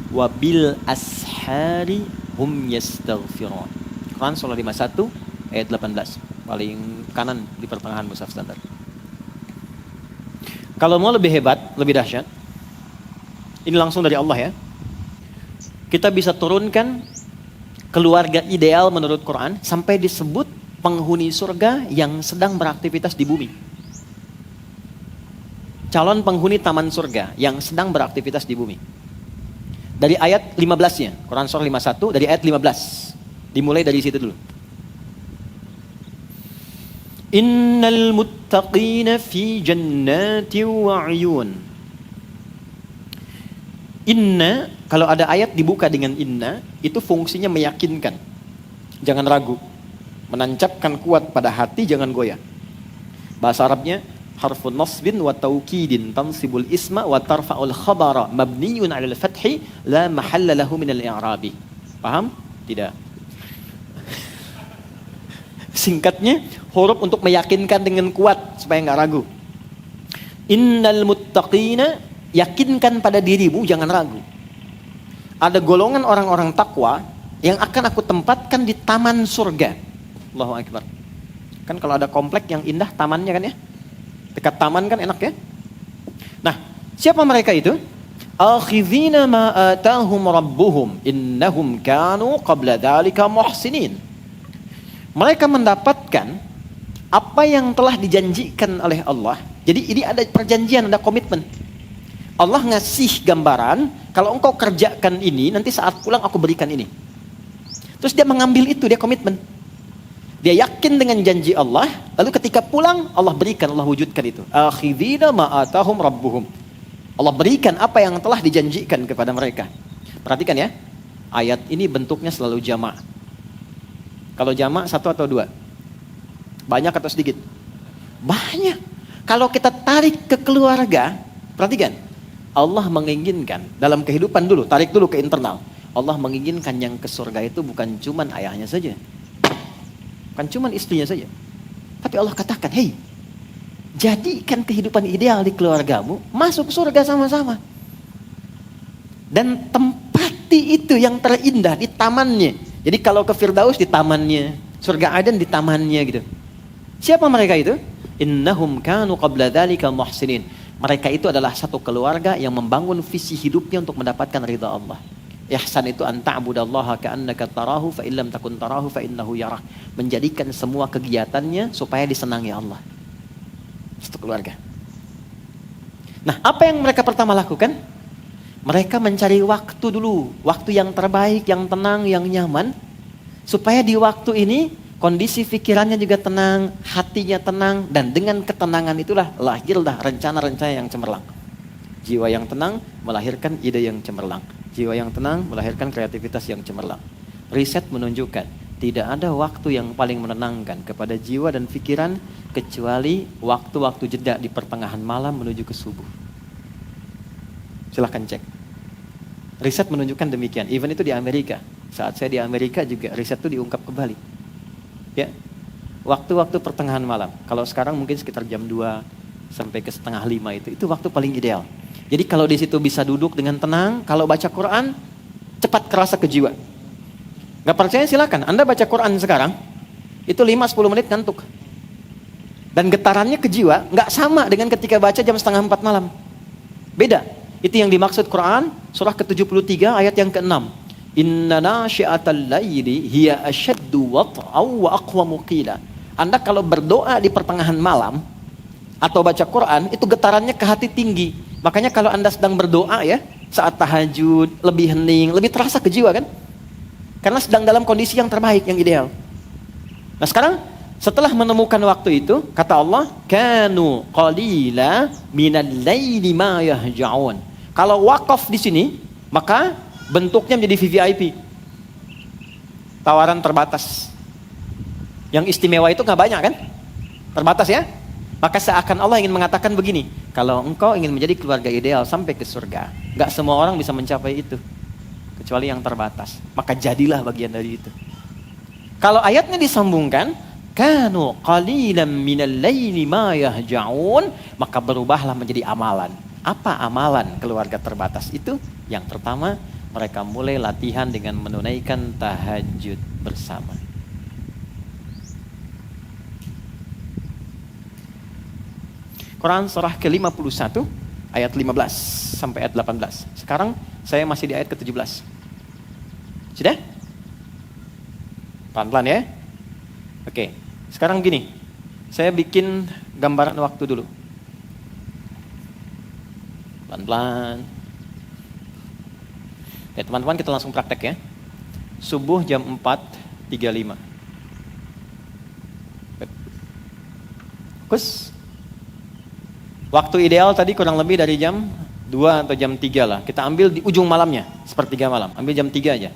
Wa bil ashari hum yastaghfirun. Quran surah 51 ayat 18. Paling kanan di pertengahan mushaf standar. Kalau mau lebih hebat, lebih dahsyat, ini langsung dari Allah ya. Kita bisa turunkan keluarga ideal menurut Quran sampai disebut penghuni surga yang sedang beraktivitas di bumi. Calon penghuni taman surga yang sedang beraktivitas di bumi. Dari ayat 15-nya, Quran surah 51 dari ayat 15. Dimulai dari situ dulu. Innal muttaqina fi jannati wa 'uyun. Inna, kalau ada ayat dibuka dengan inna, itu fungsinya meyakinkan. Jangan ragu. Menancapkan kuat pada hati, jangan goyah. Bahasa Arabnya harfun nasbin wa taukidin tansibul isma wa tarfa'ul khabara mabniyun 'alal fathi la mahalla lahu minal i'rabi. Paham? Tidak. Singkatnya, huruf untuk meyakinkan dengan kuat supaya enggak ragu. Innal muttaqina, yakinkan pada dirimu, jangan ragu. Ada golongan orang-orang takwa yang akan aku tempatkan di taman surga. Allahu Akbar. Kan kalau ada komplek yang indah tamannya kan ya. Dekat taman kan enak ya. Nah, siapa mereka itu? Akhidhina ma atahum rabbuhum innahum kanu qabla dzalika muhsinin. Mereka mendapatkan apa yang telah dijanjikan oleh Allah. Jadi ini ada perjanjian, ada komitmen. Allah ngasih gambaran, kalau engkau kerjakan ini, nanti saat pulang aku berikan ini. Terus dia mengambil itu, dia komitmen. Dia yakin dengan janji Allah, lalu ketika pulang Allah berikan, Allah wujudkan itu. Akhidhina ma atahum rabbuhum. Allah berikan apa yang telah dijanjikan kepada mereka. Perhatikan ya, ayat ini bentuknya selalu jamak. Kalau jamak 1 atau 2? Banyak atau sedikit? Banyak. Kalau kita tarik ke keluarga, perhatikan. Allah menginginkan dalam kehidupan dulu, tarik dulu ke internal. Allah menginginkan yang ke surga itu bukan cuman ayahnya saja. Bukan cuman istrinya saja. Tapi Allah katakan, hei, jadikan kehidupan ideal di keluargamu, masuk surga sama-sama. Dan tempati itu yang terindah di tamannya. Jadi kalau ke Firdaus di tamannya, surga Aden di tamannya gitu. Siapa mereka itu? Innahum kanu qabla dzalika muhsinin. Mereka itu adalah satu keluarga yang membangun visi hidupnya untuk mendapatkan ridha Allah. Ihsan itu an ta'budallaha ka'annaka tarahu fa illam takun tarahu fa innahu yarak. Menjadikan semua kegiatannya supaya disenangi Allah. Satu keluarga. Nah, apa yang mereka pertama lakukan? Mereka mencari waktu dulu, waktu yang terbaik, yang tenang, yang nyaman, supaya di waktu ini kondisi pikirannya juga tenang, hatinya tenang, dan dengan ketenangan itulah lahirlah rencana-rencana yang cemerlang. Jiwa yang tenang melahirkan ide yang cemerlang. Jiwa yang tenang melahirkan kreativitas yang cemerlang. Riset menunjukkan tidak ada waktu yang paling menenangkan kepada jiwa dan pikiran kecuali waktu-waktu jeda di pertengahan malam menuju ke subuh. Silahkan cek. Riset menunjukkan demikian. Even itu di Amerika. Saat saya di Amerika juga riset itu diungkap kembali. Ya, waktu-waktu pertengahan malam. Kalau sekarang mungkin sekitar jam 2 sampai ke setengah 5 itu waktu paling ideal. Jadi kalau di situ bisa duduk dengan tenang, kalau baca Quran cepat kerasa ke jiwa. Gak percaya silakan. Anda baca Quran sekarang itu 5-10 menit ngantuk. Dan getarannya ke jiwa nggak sama dengan ketika baca jam setengah 4 malam. Beda. Itu yang dimaksud Quran surah ke-73 ayat yang ke-6. Inna nasyi'atal laili hiya asyaddu wat'aw wa aqwamu qila. Anda kalau berdoa di pertengahan malam atau baca Quran itu getarannya ke hati tinggi. Makanya kalau Anda sedang berdoa ya, saat tahajud lebih hening, lebih terasa ke jiwa kan? Karena sedang dalam kondisi yang terbaik, yang ideal. Nah sekarang setelah menemukan waktu itu, kata Allah, kanu qalila minal laili ma yahja'un. Kalau wakaf di sini, maka bentuknya menjadi VVIP. Tawaran terbatas. Yang istimewa itu nggak banyak kan? Terbatas ya? Maka seakan Allah ingin mengatakan begini, kalau engkau ingin menjadi keluarga ideal sampai ke surga, nggak semua orang bisa mencapai itu. Kecuali yang terbatas. Maka jadilah bagian dari itu. Kalau ayatnya disambungkan, kanu qalilan minal laili ma yahja'un, maka berubahlah menjadi amalan. Apa amalan keluarga terbatas itu? Yang pertama, mereka mulai latihan dengan menunaikan tahajud bersama. Quran surah ke-51 ayat 15 sampai ayat 18. Sekarang saya masih di ayat ke-17. Sudah? Pelan-pelan ya. Oke, sekarang gini. Saya bikin gambaran waktu dulu. Pelan-pelan. Oke, teman-teman kita langsung praktek ya. Subuh jam 4.35. Kus. Waktu ideal tadi kurang lebih dari jam 2 atau jam 3 lah. Kita ambil di ujung malamnya, sepertiga malam. Ambil jam 3 aja.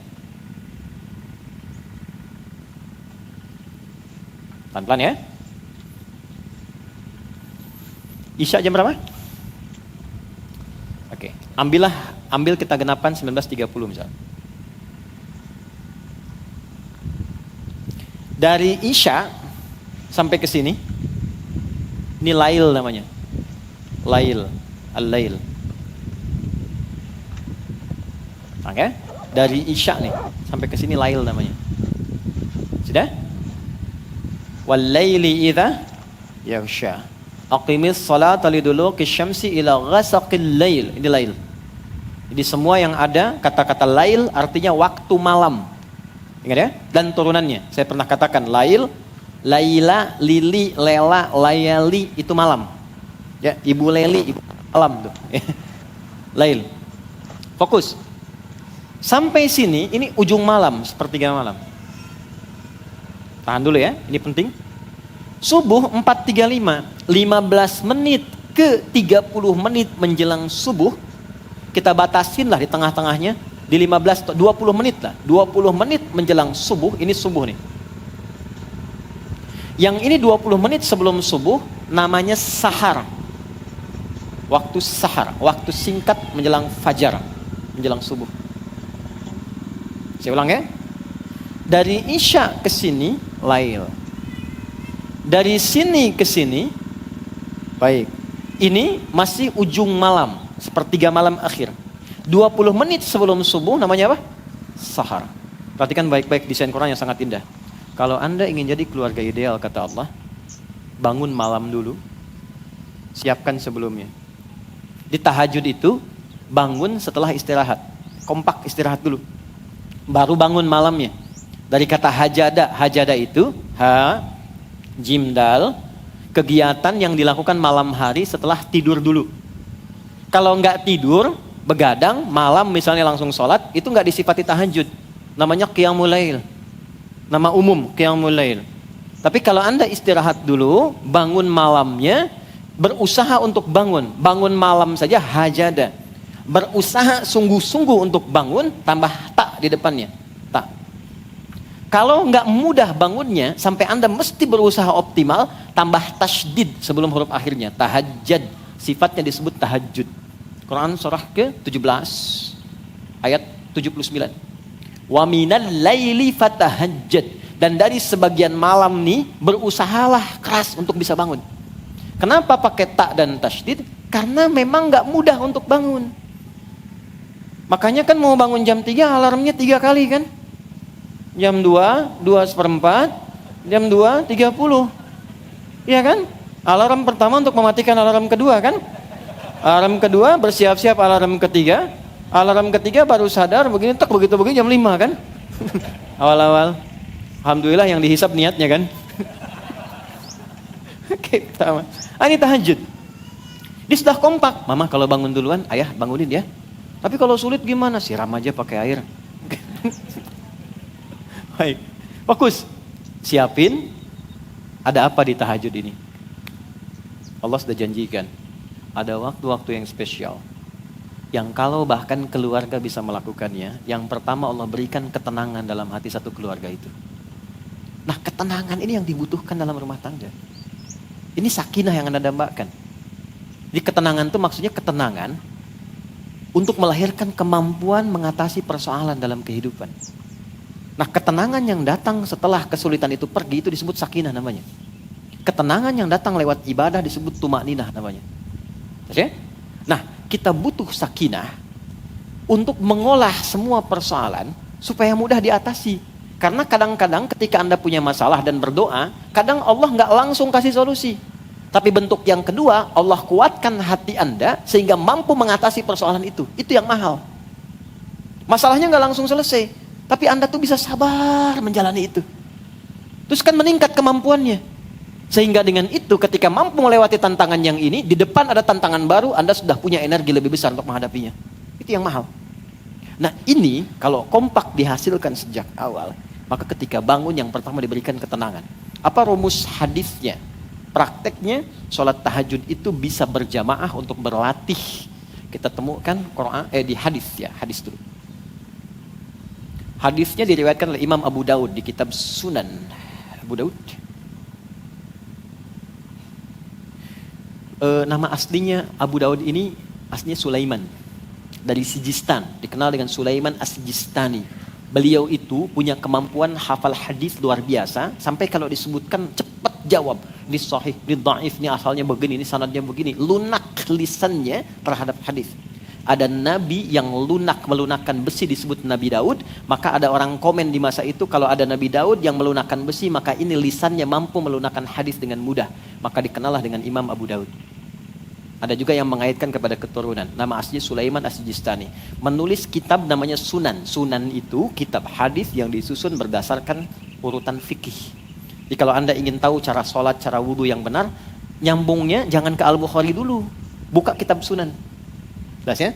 Pelan-pelan ya. Isya jam berapa? Oke, ambil kita genapan 19.30 misalnya. Dari Isya sampai ke sini, ini lail namanya. Lail, al-lail. Oke, dari Isya nih sampai ke sini lail namanya. Sudah? Wal laili idza yaghsha. Aqimis salata liduluki syamsi ila ghasaqil lail. Ini lail. Jadi semua yang ada kata-kata lail artinya waktu malam. Ingat ya? Dan turunannya. Saya pernah katakan lail, laila, lili, lela, layali itu malam. Ya, ibu leli, ibu malam tuh. Lail. Fokus. Sampai sini ini ujung malam, sepertiga malam. Tahan dulu ya, ini penting. Subuh 4.35, 15 menit ke 30 menit menjelang subuh, kita batasin lah di tengah-tengahnya, di 15, 20 menit lah. 20 menit menjelang subuh, ini subuh nih. Yang ini 20 menit sebelum subuh, namanya sahar. Waktu sahar, waktu singkat menjelang fajar, menjelang subuh. Saya ulang ya. Dari Isya ke sini, lail. Dari sini ke sini, baik. Ini masih ujung malam, sepertiga malam akhir. 20 menit sebelum subuh, namanya apa? Sahar. Perhatikan baik-baik desain Quran yang sangat indah. Kalau Anda ingin jadi keluarga ideal, kata Allah, bangun malam dulu, siapkan sebelumnya. Di tahajud itu, bangun setelah istirahat. Kompak istirahat dulu. Baru bangun malamnya. Dari kata hajada. Hajada itu, jim dal, kegiatan yang dilakukan malam hari setelah tidur dulu. Kalau nggak tidur, begadang, malam misalnya langsung sholat, itu nggak disifati tahajud. Namanya qiyamul lail. Nama umum, qiyamul lail. Tapi kalau Anda istirahat dulu, bangun malamnya, berusaha untuk bangun malam saja hajada. berusaha sungguh-sungguh untuk bangun, tambah tak di depannya. Tak. Kalau nggak mudah bangunnya, sampai Anda mesti berusaha optimal, tambah tasydid sebelum huruf akhirnya. Tahajjud, sifatnya disebut tahajud. Quran surah ke-17, ayat 79. Wa minal laili fatahajjad. Dan dari sebagian malam nih, berusahalah keras untuk bisa bangun. Kenapa pakai tak dan tasydid? Karena memang nggak mudah untuk bangun. Makanya kan mau bangun jam 3, alarmnya 3 kali kan? Jam 2, 2:04, jam 2:30. Iya kan? Alarm pertama untuk mematikan alarm kedua kan? Alarm kedua bersiap-siap alarm ketiga. Alarm ketiga baru sadar begini, tek begitu begini jam 5 kan? Awal-awal. Alhamdulillah yang dihisap niatnya kan? Oke, pertama. Ini tahajud. Dia sudah kompak. Mama kalau bangun duluan, ayah bangunin ya. Tapi kalau sulit gimana? Siram aja pakai air. Baik, fokus. Siapin, ada apa di tahajud ini? Allah sudah janjikan, ada waktu-waktu yang spesial. Yang kalau bahkan keluarga bisa melakukannya, yang pertama Allah berikan ketenangan dalam hati satu keluarga itu. Nah, ketenangan ini yang dibutuhkan dalam rumah tangga. Ini sakinah yang Anda dambakan. Jadi ketenangan itu maksudnya ketenangan untuk melahirkan kemampuan mengatasi persoalan dalam kehidupan. Nah, ketenangan yang datang setelah kesulitan itu pergi itu disebut sakinah namanya. Ketenangan yang datang lewat ibadah disebut tumakninah namanya. Oke? Nah, kita butuh sakinah untuk mengolah semua persoalan supaya mudah diatasi. Karena kadang-kadang ketika Anda punya masalah dan berdoa, kadang Allah nggak langsung kasih solusi. Tapi bentuk yang kedua, Allah kuatkan hati Anda sehingga mampu mengatasi persoalan itu. Itu yang mahal. Masalahnya nggak langsung selesai, tapi Anda tuh bisa sabar menjalani itu. Terus kan meningkat kemampuannya. Sehingga dengan itu ketika mampu melewati tantangan yang ini, di depan ada tantangan baru, Anda sudah punya energi lebih besar untuk menghadapinya. Itu yang mahal. Nah ini kalau kompak dihasilkan sejak awal, maka ketika bangun yang pertama diberikan ketenangan. Apa rumus hadisnya? Prakteknya sholat tahajud itu bisa berjamaah untuk berlatih. Kita temukan Quran di hadis ya, hadis dulu. Hadisnya diriwayatkan oleh Imam Abu Daud di kitab Sunan Abu Daud. Nama aslinya Abu Daud ini aslinya Sulaiman dari Sijistan, dikenal dengan Sulaiman As-Sijistani. Beliau itu punya kemampuan hafal hadis luar biasa, sampai kalau disebutkan cepat jawab. Ini sahih, ini dhaif, ini asalnya begini, ini sanadnya begini. Lunak lisannya terhadap hadis. Ada nabi yang melunakkan besi disebut Nabi Daud, maka ada orang komen di masa itu kalau ada Nabi Daud yang melunakkan besi, maka ini lisannya mampu melunakkan hadis dengan mudah. Maka dikenallah dengan Imam Abu Daud. Ada juga yang mengaitkan kepada keturunan. Nama aslinya Sulaiman As-Sijistani. Menulis kitab namanya Sunan. Sunan itu kitab hadis yang disusun berdasarkan urutan fikih. Jadi kalau Anda ingin tahu cara sholat, cara wudhu yang benar, nyambungnya jangan ke Al-Bukhari dulu. Buka kitab Sunan. Jelas ya?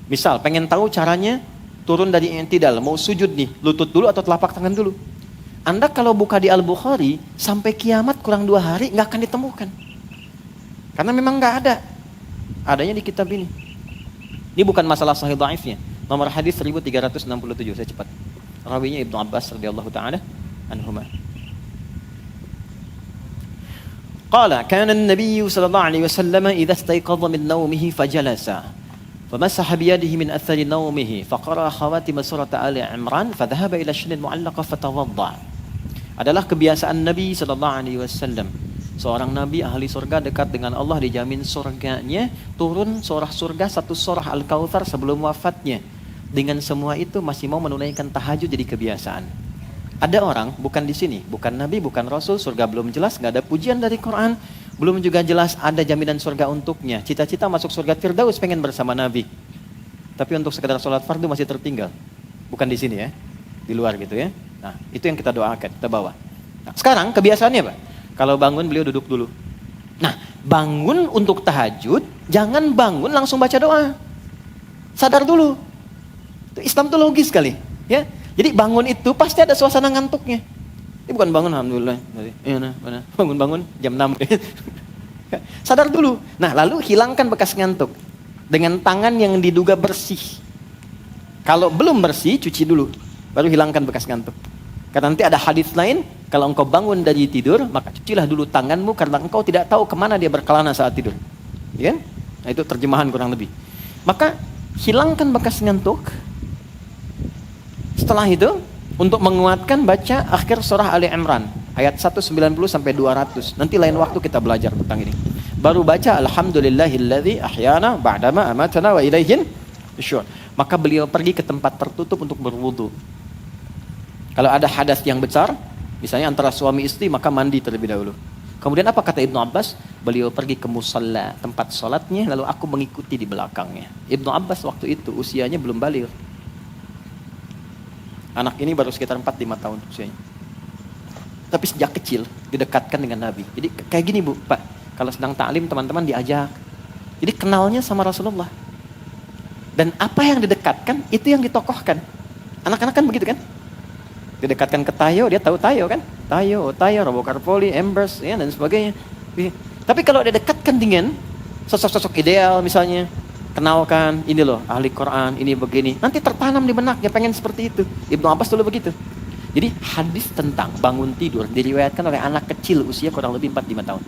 Misal pengen tahu caranya turun dari i'tidal, mau sujud nih, lutut dulu atau telapak tangan dulu. Anda kalau buka di Al-Bukhari, sampai kiamat kurang 2 hari nggak akan ditemukan. Karena memang nggak ada. Adanya di kitab ini. Ini bukan masalah sahih dhaifnya. Nomor hadis 1367, saya cepat. Rawinya Ibnu Abbas radhiyallahu taala anhuma. Qala kana an-nabiy sallallahu alaihi wasallam idza istayqadha min nawmihi fajalasa famasaha bi yadihi min athari nawmihi faqara khawatim surat Ali Imran fadhahaba ila shinin mu'allaqa fatawadda. Adalah kebiasaan Nabi sallallahu alaihi wasallam. Seorang nabi ahli surga dekat dengan Allah, dijamin surganya, turun surah satu surah Al-Kautsar sebelum wafatnya. Dengan semua itu masih mau menunaikan tahajud jadi kebiasaan. Ada orang bukan di sini, bukan nabi, bukan rasul, surga belum jelas, nggak ada pujian dari Quran, belum juga jelas ada jaminan surga untuknya. Cita-cita masuk surga Firdaus, pengen bersama nabi. Tapi untuk sekedar sholat fardu masih tertinggal. Bukan di sini ya, di luar gitu ya. Nah, itu yang kita doakan, kita bawa. Nah, sekarang kebiasaannya Pak, kalau bangun beliau duduk dulu. Nah, bangun untuk tahajud, jangan bangun langsung baca doa. Sadar dulu. Islam itu logis sekali, ya. Jadi bangun itu pasti ada suasana ngantuknya. Ini bukan bangun alhamdulillah. Bangun-bangun jam 6. Sadar dulu. Nah, lalu hilangkan bekas ngantuk. dengan tangan yang diduga bersih. Kalau belum bersih, cuci dulu, baru hilangkan bekas ngantuk. Karena nanti ada hadis lain, kalau engkau bangun dari tidur, maka cucilah dulu tanganmu karena engkau tidak tahu kemana dia berkelana saat tidur. Ya kan? Nah, itu terjemahan kurang lebih. Maka hilangkan bekas ngantuk. Setelah itu, untuk menguatkan baca akhir surah Ali Imran ayat 190 sampai 200. Nanti lain waktu kita belajar tentang ini. Baru baca alhamdulillahilladzi ahyana ba'dama amatana wa ilaihin nusyur. Maka beliau pergi ke tempat tertutup untuk berwudu. Kalau ada hadas yang besar, misalnya antara suami istri, maka mandi terlebih dahulu. Kemudian apa kata Ibnu Abbas? Beliau pergi ke musalla, tempat sholatnya, lalu aku mengikuti di belakangnya. Ibnu Abbas waktu itu usianya belum baligh. Anak ini baru sekitar 4-5 tahun usianya. Tapi sejak kecil didekatkan dengan Nabi. Jadi kayak gini Bu, Pak, kalau sedang ta'lim teman-teman diajak. Jadi kenalnya sama Rasulullah. Dan apa yang didekatkan, itu yang ditokohkan. Anak-anak kan begitu kan? Didekatkan ke Tayo, dia tahu Tayo kan? Tayo, Robokarpoli, Embers, ya, dan sebagainya. Tapi kalau didekatkan dengan sosok-sosok ideal misalnya, kenalkan, ini loh, ahli Quran, ini begini. Nanti tertanam di benaknya, pengen seperti itu. Ibnu Abbas dulu begitu. Jadi hadis tentang bangun tidur diriwayatkan oleh anak kecil usia kurang lebih 4-5 tahun.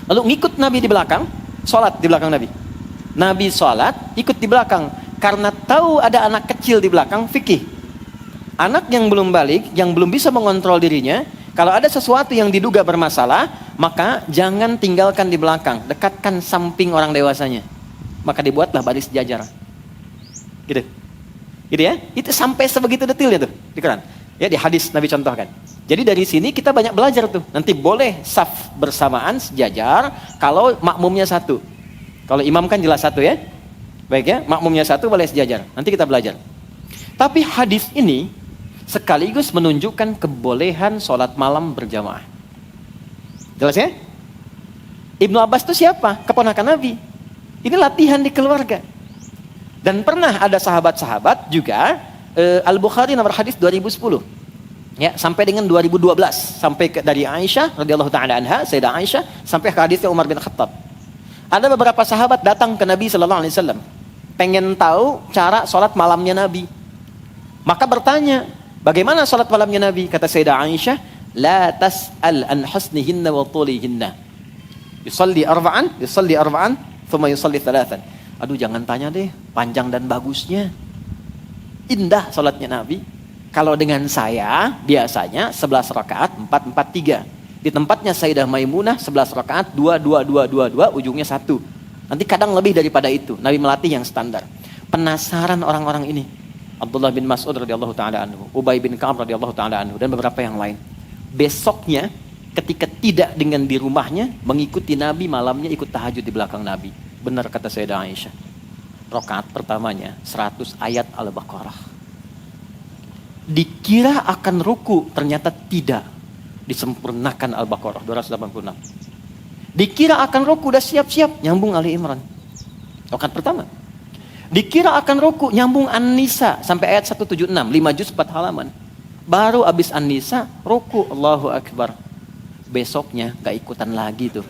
Lalu ngikut Nabi di belakang, sholat di belakang Nabi. Nabi sholat, ikut di belakang. Karena tahu ada anak kecil di belakang, fikih. Anak yang belum balik, yang belum bisa mengontrol dirinya, kalau ada sesuatu yang diduga bermasalah, maka jangan tinggalkan di belakang. Dekatkan samping orang dewasanya. Maka dibuatlah baris sejajar. Gitu. Gitu ya. Itu sampai sebegitu detailnya tuh di Quran. Ya, di hadis Nabi contohkan. Jadi dari sini kita banyak belajar tuh. Nanti boleh saf bersamaan sejajar kalau makmumnya satu. Kalau imam kan jelas satu ya. Baik ya, makmumnya satu boleh sejajar. Nanti kita belajar. Tapi hadis ini sekaligus menunjukkan kebolehan sholat malam berjamaah. Jelas ya? Ibnu Abbas itu siapa? Keponakan Nabi. Ini latihan di keluarga. Dan pernah ada sahabat-sahabat juga, Al-Bukhari nomor hadis 2010. Ya, sampai dengan 2012, sampai dari Aisyah radhiyallahu taala anha, Sayyidah Aisyah, sampai ke hadisnya Umar bin Khattab. Ada beberapa sahabat datang ke Nabi sallallahu alaihi wasallam, pengen tahu cara salat malamnya Nabi. Maka bertanya, bagaimana salat malamnya Nabi? Kata Sayyidah Aisyah, la tas'al an husnihinna wa tulihinna. Yusalli arba'an, thumma yusalli thalathan. Aduh, jangan tanya deh panjang dan bagusnya. Indah salatnya Nabi. Kalau dengan saya biasanya 11 rakaat 4-4-3. Di tempatnya Sayyidah Maimunah 11 rakaat 2-2-2-2-2, ujungnya 1. Nanti kadang lebih daripada itu. Nabi melatih yang standar. Penasaran orang-orang ini. Abdullah bin Mas'ud radhiyallahu taala anhu, Ubay bin Ka'ab radhiyallahu taala anhu, dan beberapa yang lain. Besoknya ketika tidak dengan di rumahnya, mengikuti Nabi malamnya, ikut tahajud di belakang Nabi. Benar kata Sayyidah Aisyah. Rakaat pertamanya 100 ayat Al-Baqarah. Dikira akan ruku, ternyata tidak. Disempurnakan Al-Baqarah 286. Dikira akan ruku, udah siap-siap, nyambung Ali Imran. Rakaat pertama. Dikira akan ruku, nyambung An-Nisa sampai ayat 176, 5 juz 4 halaman. Baru habis An-Nisa, ruku, Allahu Akbar. Besoknya gak ikutan lagi tuh.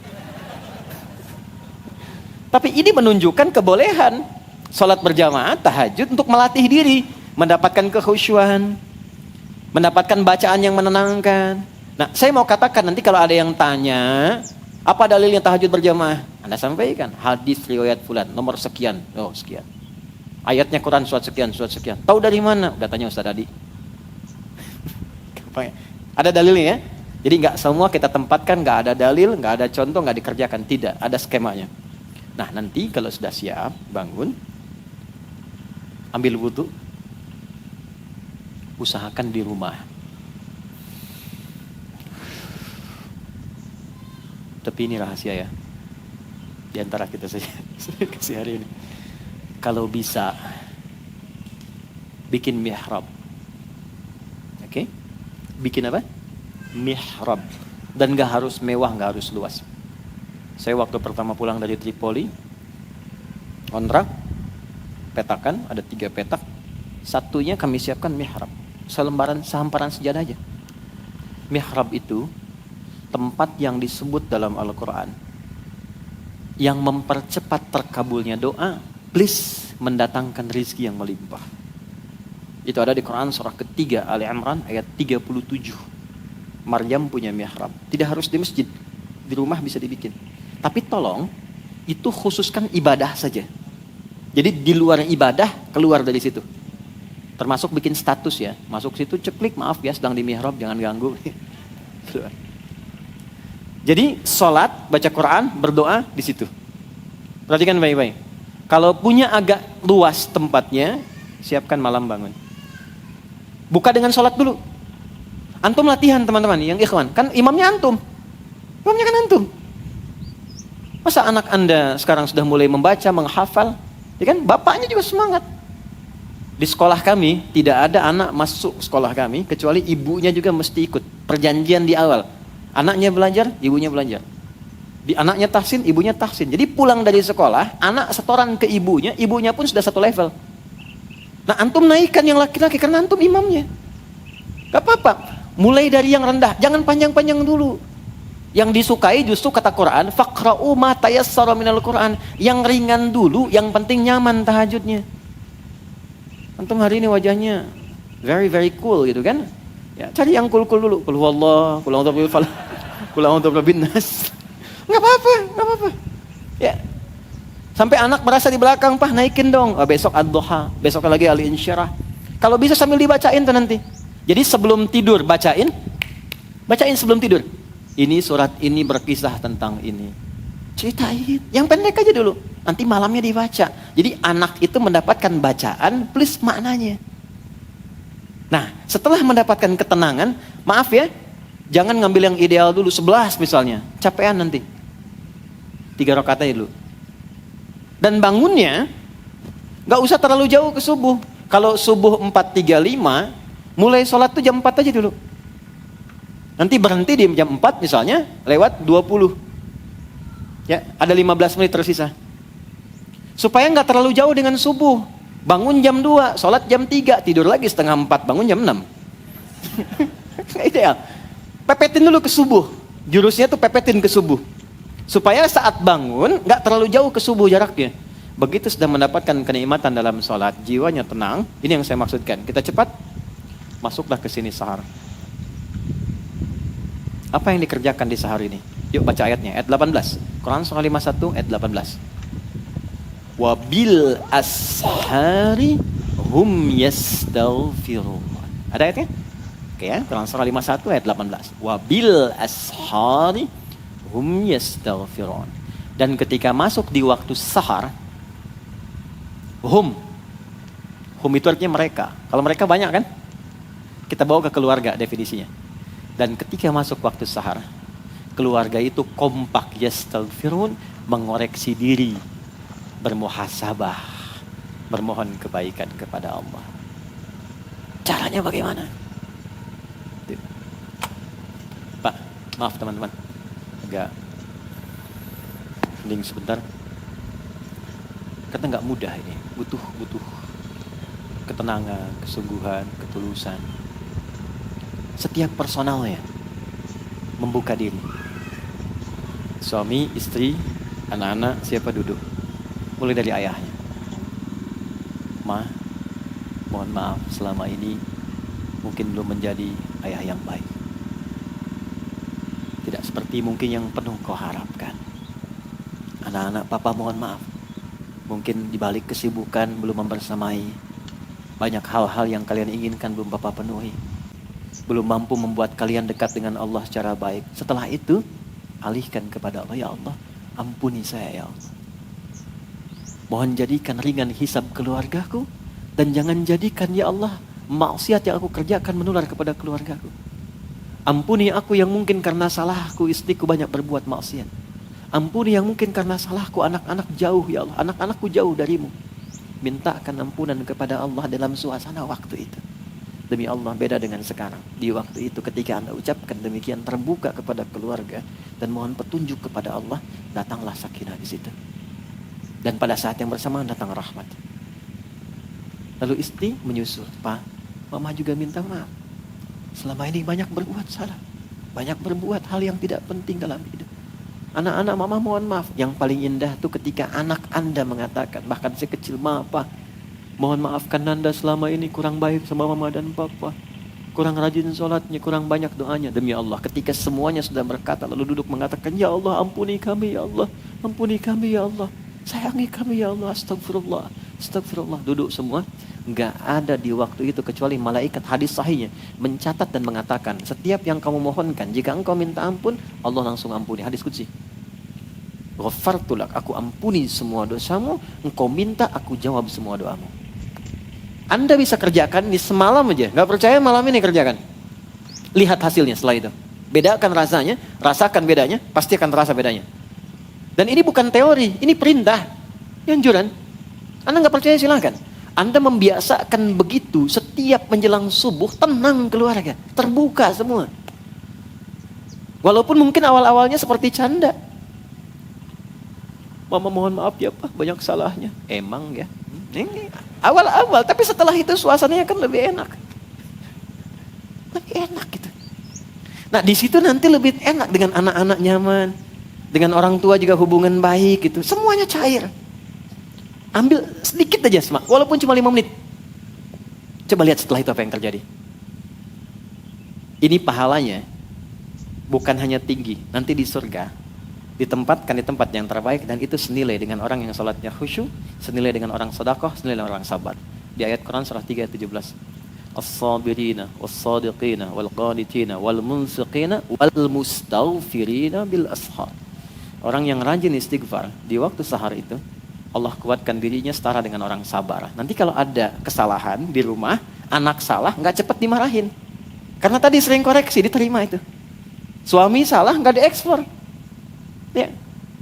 Tapi ini menunjukkan kebolehan sholat berjamaah, tahajud untuk melatih diri, mendapatkan kekhusyuan, mendapatkan bacaan yang menenangkan. Nah, saya mau katakan nanti kalau ada yang tanya, apa dalilnya tahajud berjamaah? Anda sampaikan, hadis riwayat fulan, nomor sekian, oh sekian. Ayatnya Quran surat sekian, surat sekian. Tahu dari mana? Udah tanya Ustaz Adi. Ada dalilnya ya? Jadi nggak semua kita tempatkan, nggak ada dalil, nggak ada contoh, nggak dikerjakan. Tidak, ada skemanya. Nah, nanti kalau sudah siap, bangun, ambil wudu, usahakan di rumah. Tapi ini rahasia ya, di antara kita saja kasih hari ini. Kalau bisa, bikin mihrab. Oke? Bikin apa? Mihrab. Dan gak harus mewah, gak harus luas. Saya waktu pertama pulang dari Tripoli, kontrak, petakan, ada 3 petak. Satunya kami siapkan mihrab. Sehamparan sejadah aja. Mihrab itu tempat yang disebut dalam Al-Quran yang mempercepat terkabulnya doa please mendatangkan rizki yang melimpah. Itu ada di Quran surah ketiga Ali Imran ayat 37. Maryam punya mihrab. Tidak harus di masjid, di rumah bisa dibikin. Tapi tolong, itu khususkan ibadah saja. Jadi di luar ibadah, keluar dari situ. Termasuk bikin status ya. Masuk situ ceklik, maaf ya sedang di mihrab, jangan ganggu. Jadi sholat, baca Quran, berdoa di situ. Perhatikan baik-baik. Kalau punya agak luas tempatnya, siapkan malam bangun. Buka dengan sholat dulu. Antum latihan teman-teman, yang ikhwan. Kan imamnya antum. Imamnya kan antum. Masa anak anda sekarang sudah mulai membaca, menghafal? Ya kan, bapaknya juga semangat. Di sekolah kami, tidak ada anak masuk sekolah kami, kecuali ibunya juga mesti ikut. Perjanjian di awal. Anaknya belajar, ibunya belajar. Anaknya tahsin, ibunya tahsin. Jadi pulang dari sekolah, anak setoran ke ibunya, ibunya pun sudah satu level. Nah antum naikkan yang laki-laki, karena antum imamnya. Gak apa-apa. Mulai dari yang rendah, jangan panjang-panjang dulu. Yang disukai justru kata Quran, faqra'u ma tayassara minal Quran. Yang ringan dulu, yang penting nyaman tahajudnya. Antum hari ini wajahnya very very cool gitu kan? Ya, cari yang cool-cool dulu. Qul huwallah, qul a'udzu birabbil falaq, qul a'udzu birabbin nas. Enggak apa-apa, enggak apa-apa. Ya. Sampai anak merasa di belakang, "Pah, naikin dong." Oh, besok ad-duha, besok lagi al-insyirah. Kalau bisa sambil dibacain tuh nanti. Jadi sebelum tidur bacain sebelum tidur. Ini surat ini berkisah tentang ini. Ceritain, yang pendek aja dulu. Nanti malamnya dibaca. Jadi anak itu mendapatkan bacaan plus maknanya. Nah, setelah mendapatkan ketenangan, maaf ya, jangan ngambil yang ideal dulu, 11 misalnya. Capean nanti. 3 rakaat aja dulu. Dan bangunnya, gak usah terlalu jauh ke subuh. Kalau subuh 4.35, mulai sholat tuh jam 4 aja dulu. Nanti berhenti di jam 4 misalnya, lewat 20. Ya, ada 15 menit tersisa. Supaya gak terlalu jauh dengan subuh. Bangun jam 2, sholat jam 3, tidur lagi setengah 4, bangun jam 6. Ideal. Pepetin dulu ke subuh. Jurusnya tuh pepetin ke subuh. Supaya saat bangun, gak terlalu jauh ke subuh jaraknya. Begitu sudah mendapatkan kenikmatan dalam sholat, jiwanya tenang. Ini yang saya maksudkan. Kita cepat, masuklah ke sini sahar. Apa yang dikerjakan di sahar ini? Yuk baca ayatnya, ayat 18. Quran surah 51, ayat 18. Wabil ashari hum yastaghfirun. Ada ayatnya? Oke ya, Quran surah 51 ayat 18. Wabil ashari hum yastaghfirun. Dan ketika masuk di waktu sahar, hum itu artinya mereka. Kalau mereka banyak kan? Kita bawa ke keluarga definisinya. Dan ketika masuk waktu sahar, keluarga itu kompak yastaghfirun, mengoreksi diri, bermuhasabah, bermohon kebaikan kepada Allah. Caranya bagaimana? Pak, maaf teman-teman, agak hening sebentar. Kata nggak mudah ini, butuh ketenangan, kesungguhan, ketulusan. Setiap personalnya membuka diri. Suami, istri, anak-anak, siapa duduk. Mulai dari ayahnya. Ma, mohon maaf selama ini mungkin belum menjadi ayah yang baik. Tidak seperti mungkin yang penuh kau harapkan. Anak-anak, papa mohon maaf. Mungkin dibalik kesibukan belum membersamai. Banyak hal-hal yang kalian inginkan belum papa penuhi. Belum mampu membuat kalian dekat dengan Allah secara baik. Setelah itu, alihkan kepada Allah. Ya Allah, ampuni saya ya Allah. Mohon jadikan ringan hisab keluargaku. Dan jangan jadikan ya Allah, maksiat yang aku kerjakan menular kepada keluargaku. Ampuni aku yang mungkin karena salahku istriku banyak berbuat maksiat. Ampuni yang mungkin karena salahku anak-anak jauh ya Allah. Anak-anakku jauh darimu. Mintakan ampunan kepada Allah dalam suasana waktu itu. Demi Allah beda dengan sekarang. Di waktu itu ketika Anda ucapkan demikian terbuka kepada keluarga dan mohon petunjuk kepada Allah, datanglah sakinah di situ. Dan pada saat yang bersamaan datang rahmat. Lalu istri menyusul, Pak, Mama juga minta maaf. Selama ini banyak berbuat salah. Banyak berbuat hal yang tidak penting dalam hidup. Anak-anak mama mohon maaf. Yang paling indah tuh ketika anak Anda mengatakan, bahkan si kecil, "Papa, mohon maafkan Nanda selama ini kurang baik sama mama dan papa. Kurang rajin sholatnya, kurang banyak doanya." Demi Allah, ketika semuanya sudah berkata, lalu duduk mengatakan, "Ya Allah, ampuni kami ya Allah. Ampuni kami ya Allah. Sayangi kami ya Allah. Astagfirullah. Astagfirullah." Duduk semua. Enggak ada di waktu itu kecuali malaikat, hadis sahihnya mencatat dan mengatakan, setiap yang kamu mohonkan, jika engkau minta ampun, Allah langsung ampuni. Hadis qudsi. Ghafartu lak, aku ampuni semua dosamu, engkau minta, aku jawab semua doamu. Anda bisa kerjakan di semalam aja. Gak percaya, malam ini kerjakan. Lihat hasilnya setelah itu. Bedakan rasanya, rasakan bedanya, pasti akan terasa bedanya. Dan ini bukan teori, ini perintah. Ini anjuran. Anda gak percaya silahkan. Anda membiasakan begitu, setiap menjelang subuh, tenang keluarga. Terbuka semua. Walaupun mungkin awal-awalnya seperti canda. "Mama mohon maaf ya Pak, banyak salahnya." Emang ya. Ini awal-awal, tapi setelah itu suasananya kan lebih enak. Lebih enak gitu. Nah di situ nanti lebih enak, dengan anak-anak nyaman, dengan orang tua juga hubungan baik gitu. Semuanya cair. Ambil sedikit aja semak, walaupun cuma 5 menit. Coba lihat setelah itu apa yang terjadi. Ini pahalanya bukan hanya tinggi, nanti di surga ditempatkan di tempat yang terbaik, dan itu senilai dengan orang yang salatnya khusyuk, senilai dengan orang sedekah, senilai dengan orang sabar. Di ayat Quran surah 3 ayat 17. As-sabirina was-sadiqina wal-qanitina wal-munfiqina wal-mustaghfirina bil ashar. Orang yang rajin istighfar di waktu sahar itu, Allah kuatkan dirinya setara dengan orang sabar. Nanti kalau ada kesalahan di rumah, anak salah, nggak cepat dimarahin. Karena tadi sering koreksi, diterima itu. Suami salah, nggak diekspor. Ya,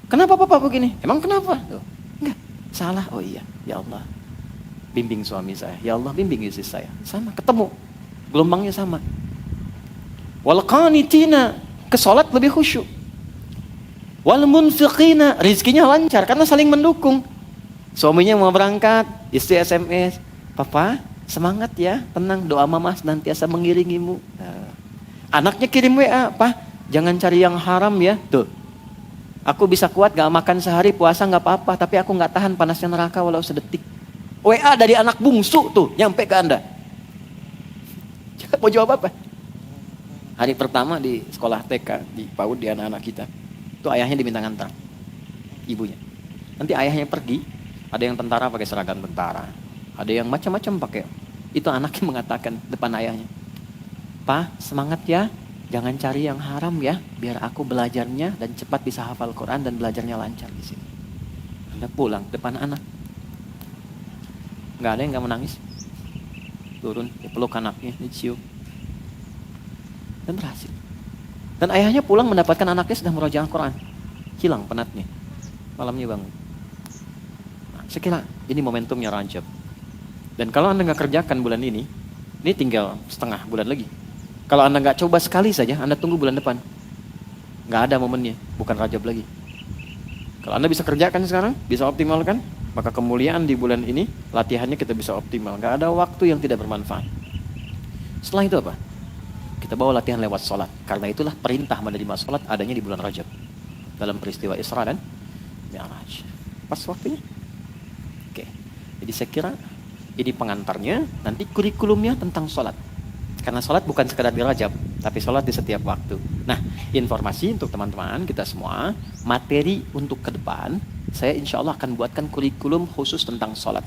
kenapa papa begini? Emang kenapa? Tuh, enggak, salah. Oh iya, ya Allah, bimbing suami saya. Ya Allah, bimbing istri saya. Sama, ketemu. Gelombangnya sama. Wal qanitina, ke salat lebih khusyuk. Wal munfiqina, rizkinya lancar karena saling mendukung. Suaminya mau berangkat, istri SMS, "Papa, semangat ya, tenang, doa mama senantiasa mengiringimu." Anaknya kirim WA, "Pak, jangan cari yang haram ya." Tuh, aku bisa kuat gak makan sehari, puasa gak apa-apa, tapi aku gak tahan panasnya neraka walau sedetik. WA dari anak bungsu tuh, nyampe ke Anda. Mau jawab apa? Hari pertama di sekolah TK, di PAUD, di anak-anak kita, itu ayahnya diminta ngantar, ibunya. Nanti ayahnya pergi, ada yang tentara pakai seragam tentara, ada yang macam-macam pakai. Itu anaknya mengatakan depan ayahnya, "Pak, semangat ya, jangan cari yang haram ya, biar aku belajarnya dan cepat bisa hafal Quran dan belajarnya lancar di sini." Anda pulang depan anak, nggak ada yang nggak menangis, turun peluk anaknya, dicium, dan berhasil. Dan ayahnya pulang mendapatkan anaknya sedang murojaah Quran, hilang penatnya, malamnya bangun. Nah, saya kira ini momentumnya Rajab. Dan kalau Anda nggak kerjakan bulan ini tinggal setengah bulan lagi. Kalau Anda nggak coba sekali saja, Anda tunggu bulan depan, nggak ada momennya, bukan Rajab lagi. Kalau Anda bisa kerjakan sekarang, bisa optimalkan, maka kemuliaan di bulan ini, latihannya kita bisa optimal. Nggak ada waktu yang tidak bermanfaat. Setelah itu apa? Kita bawa latihan lewat sholat. Karena itulah perintah menerima sholat adanya di bulan Rajab. Dalam peristiwa Isra dan Mi'raj. Pas waktunya. Oke. Jadi saya kira ini pengantarnya, nanti kurikulumnya tentang sholat. Karena sholat bukan sekadar di Rajab, tapi sholat di setiap waktu. Nah, informasi untuk teman-teman kita semua, materi untuk ke depan, saya insya Allah akan buatkan kurikulum khusus tentang sholat.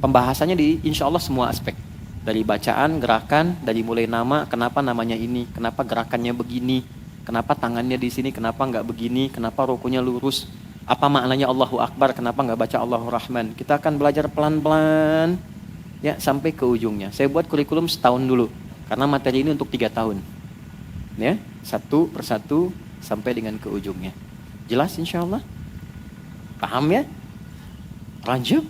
Pembahasannya di insya Allah semua aspek. Dari bacaan, gerakan, dari mulai nama, kenapa namanya ini, kenapa gerakannya begini, kenapa tangannya di sini, kenapa nggak begini, kenapa rukunya lurus, apa maknanya Allahu Akbar, kenapa nggak baca Allahu Rahman. Kita akan belajar pelan-pelan ya sampai ke ujungnya. Saya buat kurikulum setahun dulu karena materi ini untuk 3 tahun ya, satu persatu sampai dengan ke ujungnya. Jelas insya Allah? Paham ya? Rajab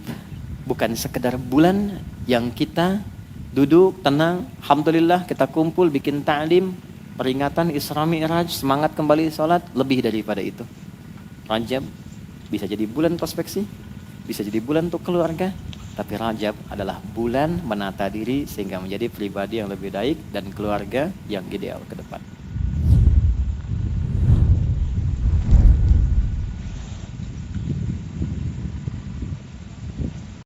bukan sekedar bulan yang kita duduk tenang, alhamdulillah kita kumpul bikin ta'lim, peringatan Isra Mi'raj, semangat kembali sholat. Lebih daripada itu, Rajab bisa jadi bulan prospeksi, bisa jadi bulan untuk keluarga, tapi Rajab adalah bulan menata diri sehingga menjadi pribadi yang lebih baik dan keluarga yang ideal ke depan.